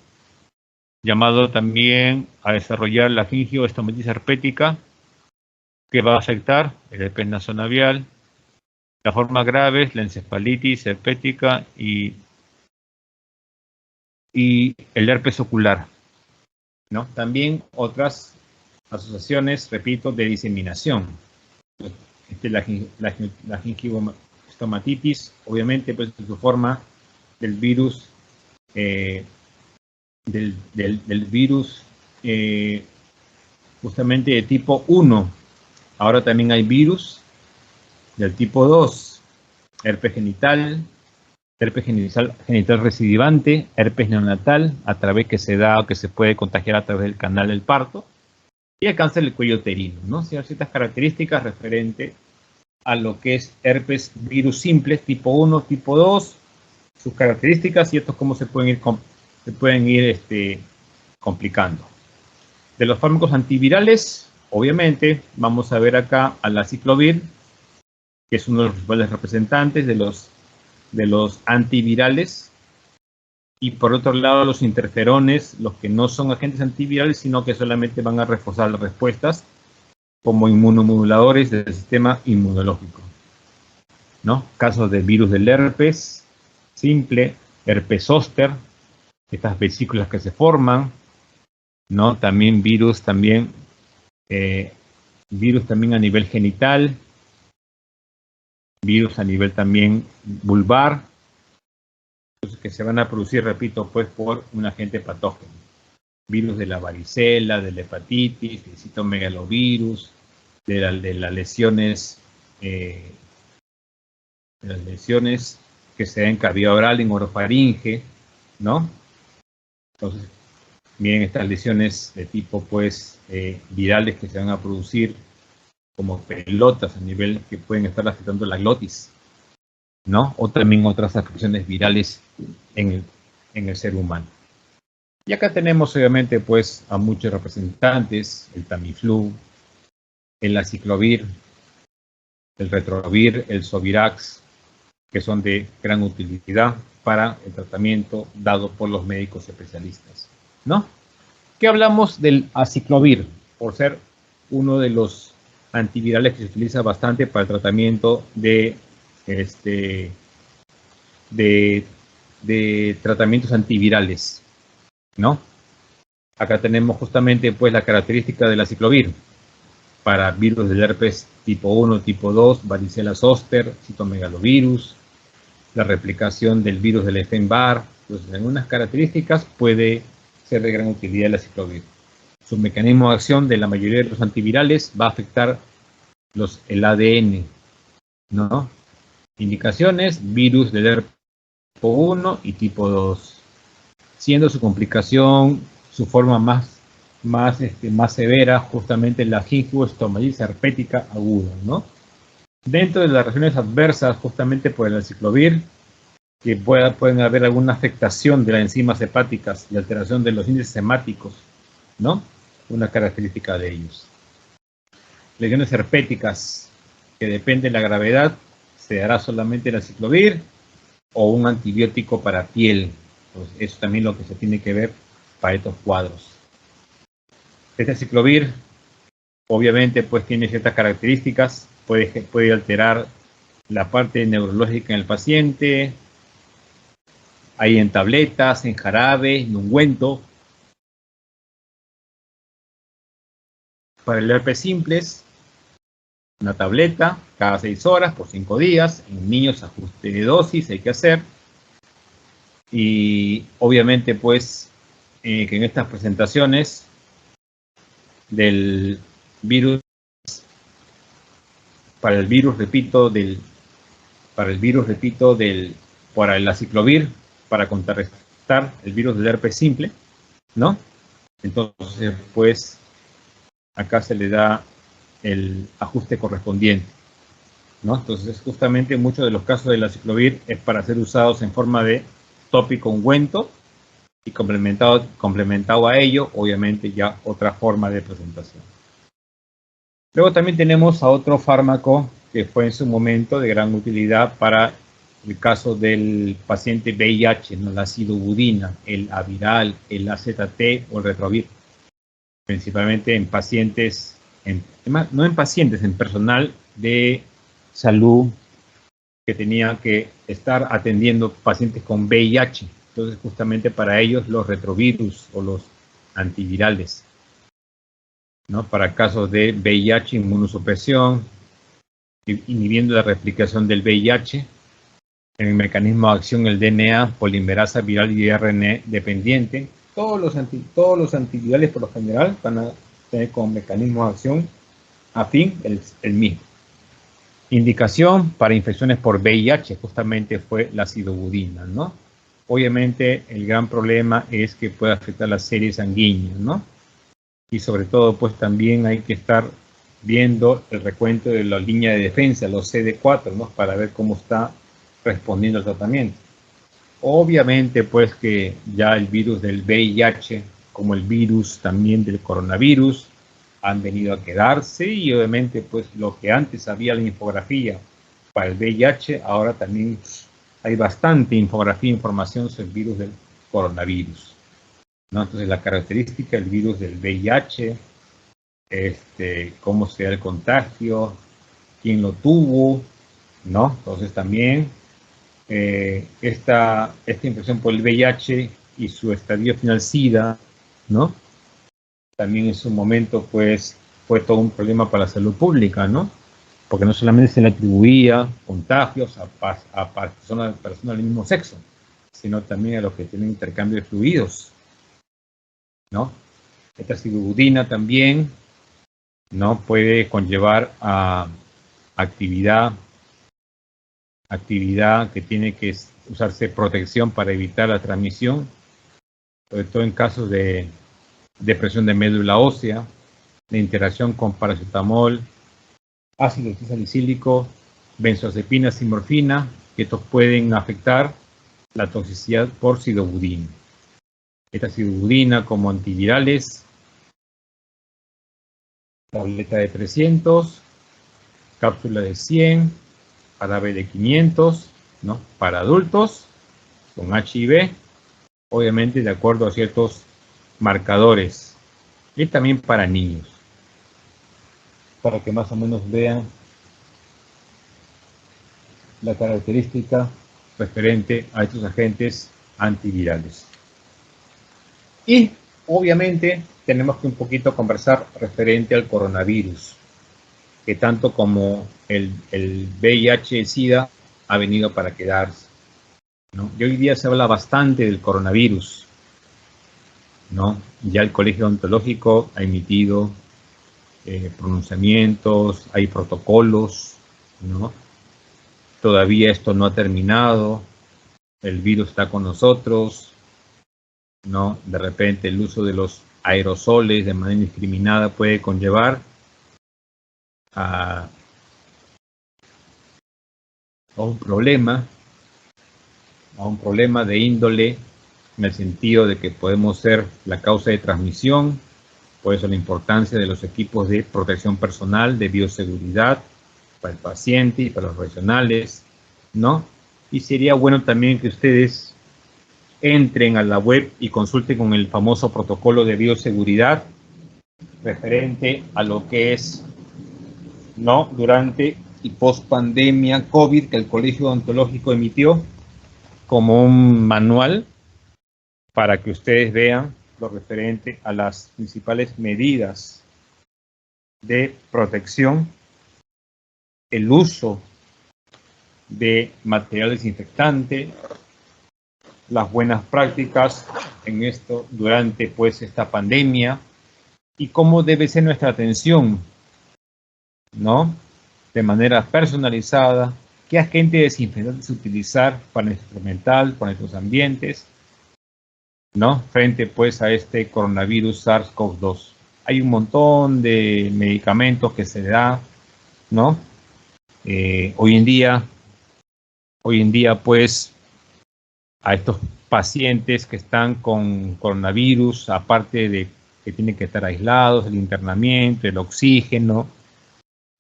llamado también a desarrollar la gingioestomatitis herpética, que va a afectar el herpes nasonavial. La forma grave es la encefalitis herpética y el herpes ocular, ¿no? También otras asociaciones, repito, de diseminación. La gingioestomatitis, obviamente, pues en su forma del virus, del virus justamente de tipo 1. Ahora también hay virus del tipo 2, herpes genital recidivante, herpes neonatal, a través que se da o que se puede contagiar a través del canal del parto, y el cáncer del cuello uterino, ¿no? Ciertas características referente a lo que es herpes virus simples, tipo 1, tipo 2, sus características y estos cómo se pueden ir complicando. De los fármacos antivirales, obviamente, vamos a ver acá a la aciclovir, que es uno de los principales representantes de los antivirales, y por otro lado los interferones, los que no son agentes antivirales, sino que solamente van a reforzar las respuestas como inmunomoduladores del sistema inmunológico, ¿no? Casos de virus del herpes simple, herpes zóster, estas vesículas que se forman, ¿no? También virus a nivel genital, virus a nivel también vulvar, que se van a producir, repito, pues por un agente patógeno. Virus de la varicela, de la hepatitis, del citomegalovirus, de las lesiones que se dan en cavidad oral, en orofaringe, ¿no? Entonces, miren estas lesiones de tipo, pues, virales que se van a producir como pelotas a nivel que pueden estar afectando la glotis, ¿no? O también otras afecciones virales en el ser humano. Y acá tenemos obviamente pues a muchos representantes, el Tamiflu, el aciclovir, el retrovir, el Sovirax, que son de gran utilidad para el tratamiento dado por los médicos especialistas, ¿no? ¿Qué hablamos del aciclovir? Por ser uno de los antivirales que se utiliza bastante para el tratamiento de tratamientos antivirales, ¿no? Acá tenemos justamente pues la característica del aciclovir para virus del herpes tipo 1, tipo 2, varicela zoster, citomegalovirus, la replicación del virus del Epstein-Barr. Entonces, en algunas características puede ser de gran utilidad el aciclovir. Su mecanismo de acción de la mayoría de los antivirales va a afectar el ADN, ¿no? Indicaciones, virus del herpes tipo 1 y tipo 2, siendo su complicación, su forma más severa, justamente la gingivoestomatitis herpética aguda, ¿no? Dentro de las reacciones adversas, justamente por el aciclovir, que pueden haber alguna afectación de las enzimas hepáticas y alteración de los índices hemáticos, ¿no? Una característica de ellos. Lesiones herpéticas, que depende de la gravedad, se dará solamente el aciclovir o un antibiótico para piel. Pues eso también lo que se tiene que ver para estos cuadros. Este aciclovir, obviamente, pues tiene ciertas características, puede alterar la parte neurológica en el paciente, hay en tabletas, en jarabe, en ungüento. Para el herpes simples, una tableta cada 6 horas por 5 días. En niños, ajuste de dosis hay que hacer. Y obviamente, pues, que en estas presentaciones del virus, para el aciclovir, para contrarrestar el virus del herpes simple, ¿no? Entonces, pues, acá se le da el ajuste correspondiente, ¿no? Entonces, justamente muchos de los casos del aciclovir es para ser usados en forma de tópico ungüento y complementado a ello, obviamente, ya otra forma de presentación. Luego también tenemos a otro fármaco que fue en su momento de gran utilidad para el caso del paciente VIH, ¿no? La sidobudina, el Aviral, el AZT o el Retrovir, principalmente en pacientes, no en pacientes, en personal de salud que tenía que estar atendiendo pacientes con VIH. Entonces, justamente para ellos los retrovirus o los antivirales, ¿no? Para casos de VIH, inmunosupresión, inhibiendo la replicación del VIH, en el mecanismo de acción el DNA, polimerasa viral y RNA dependiente. Todos los antivirales por lo general van a tener como mecanismo de acción afín el mismo. Indicación para infecciones por VIH justamente fue la sidobudina, ¿no? Obviamente el gran problema es que puede afectar las series sanguíneas, ¿no? Y sobre todo, pues también hay que estar viendo el recuento de la línea de defensa, los CD4, ¿no? Para ver cómo está respondiendo al tratamiento. Obviamente, pues que ya el virus del VIH, como el virus también del coronavirus, han venido a quedarse y obviamente, pues lo que antes había la infografía para el VIH, ahora también hay bastante infografía e información sobre el virus del coronavirus, ¿no? Entonces, la característica del virus del VIH, cómo se da el contagio, quién lo tuvo, ¿no? Entonces, también esta infección por el VIH y su estadio final SIDA, ¿no? También en su momento, pues, fue todo un problema para la salud pública, ¿no? Porque no solamente se le atribuía contagios a personas del mismo sexo, sino también a los que tienen intercambio de fluidos, ¿no? Esta sidobudina también, ¿no? Puede conllevar a actividad que tiene que usarse protección para evitar la transmisión, sobre todo en casos de depresión de médula ósea, de interacción con paracetamol, ácido salicílico, benzodiazepinas y morfina, que estos pueden afectar la toxicidad por sidobudina. Esta sidobudina como antivirales, tableta de 300, cápsula de 100, jarabe de 500, ¿no? Para adultos con HIV, obviamente de acuerdo a ciertos marcadores, y también para niños, para que más o menos vean la característica referente a estos agentes antivirales. Y obviamente tenemos que un poquito conversar referente al coronavirus, que tanto como el VIH, el SIDA, ha venido para quedarse, ¿no? Y hoy día se habla bastante del coronavirus, ¿no? Ya el Colegio Odontológico ha emitido pronunciamientos, hay protocolos, ¿no? Todavía esto no ha terminado, el virus está con nosotros, ¿no? De repente el uso de los aerosoles de manera indiscriminada puede conllevar a un problema de índole, en el sentido de que podemos ser la causa de transmisión. Por eso la importancia de los equipos de protección personal, de bioseguridad, para el paciente y para los profesionales, ¿no? Y sería bueno también que ustedes entren a la web y consulten con el famoso protocolo de bioseguridad referente a lo que es, ¿no?, durante y post pandemia COVID, que el Colegio Odontológico emitió como un manual para que ustedes vean lo referente a las principales medidas de protección, el uso de material desinfectante, las buenas prácticas en esto durante pues esta pandemia y cómo debe ser nuestra atención, ¿no? De manera personalizada, qué agente desinfectante utilizar para nuestro instrumental, para nuestros ambientes, ¿no? Frente pues a este coronavirus SARS-CoV-2. Hay un montón de medicamentos que se da, ¿no? Hoy en día pues a estos pacientes que están con coronavirus, aparte de que tienen que estar aislados, el internamiento, el oxígeno,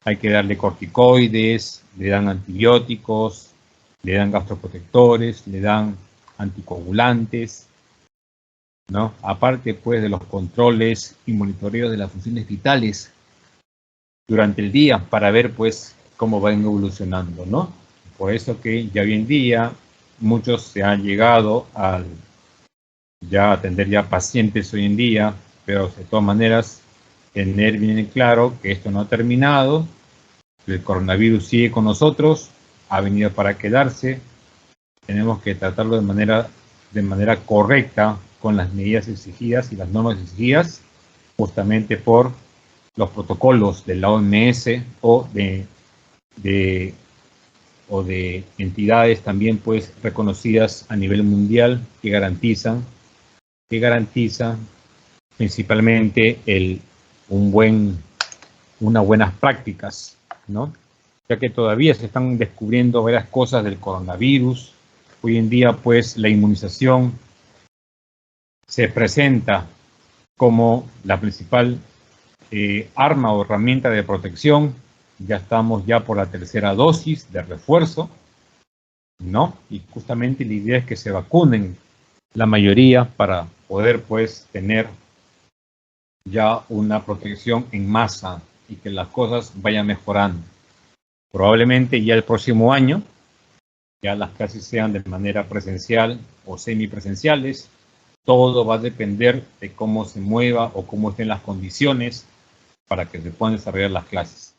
hay que darle corticoides, le dan antibióticos, le dan gastroprotectores, le dan anticoagulantes, ¿no? Aparte pues de los controles y monitoreos de las funciones vitales durante el día para ver pues cómo van evolucionando, ¿no? Por eso que ya hoy en día muchos se han llegado a ya atender ya pacientes hoy en día, pero de todas maneras tener bien claro que esto no ha terminado, el coronavirus sigue con nosotros, ha venido para quedarse, tenemos que tratarlo de manera correcta con las medidas exigidas y las normas exigidas, justamente por los protocolos de la OMS o de entidades también pues reconocidas a nivel mundial que garantizan principalmente unas buenas prácticas, ¿no? Ya que todavía se están descubriendo varias cosas del coronavirus. Hoy en día pues la inmunización se presenta como la principal arma o herramienta de protección. Ya estamos ya por la tercera dosis de refuerzo, ¿no? Y justamente la idea es que se vacunen la mayoría para poder pues tener ya una protección en masa y que las cosas vayan mejorando. Probablemente ya el próximo año ya las clases sean de manera presencial o semipresenciales. Todo va a depender de cómo se mueva o cómo estén las condiciones para que se puedan desarrollar las clases.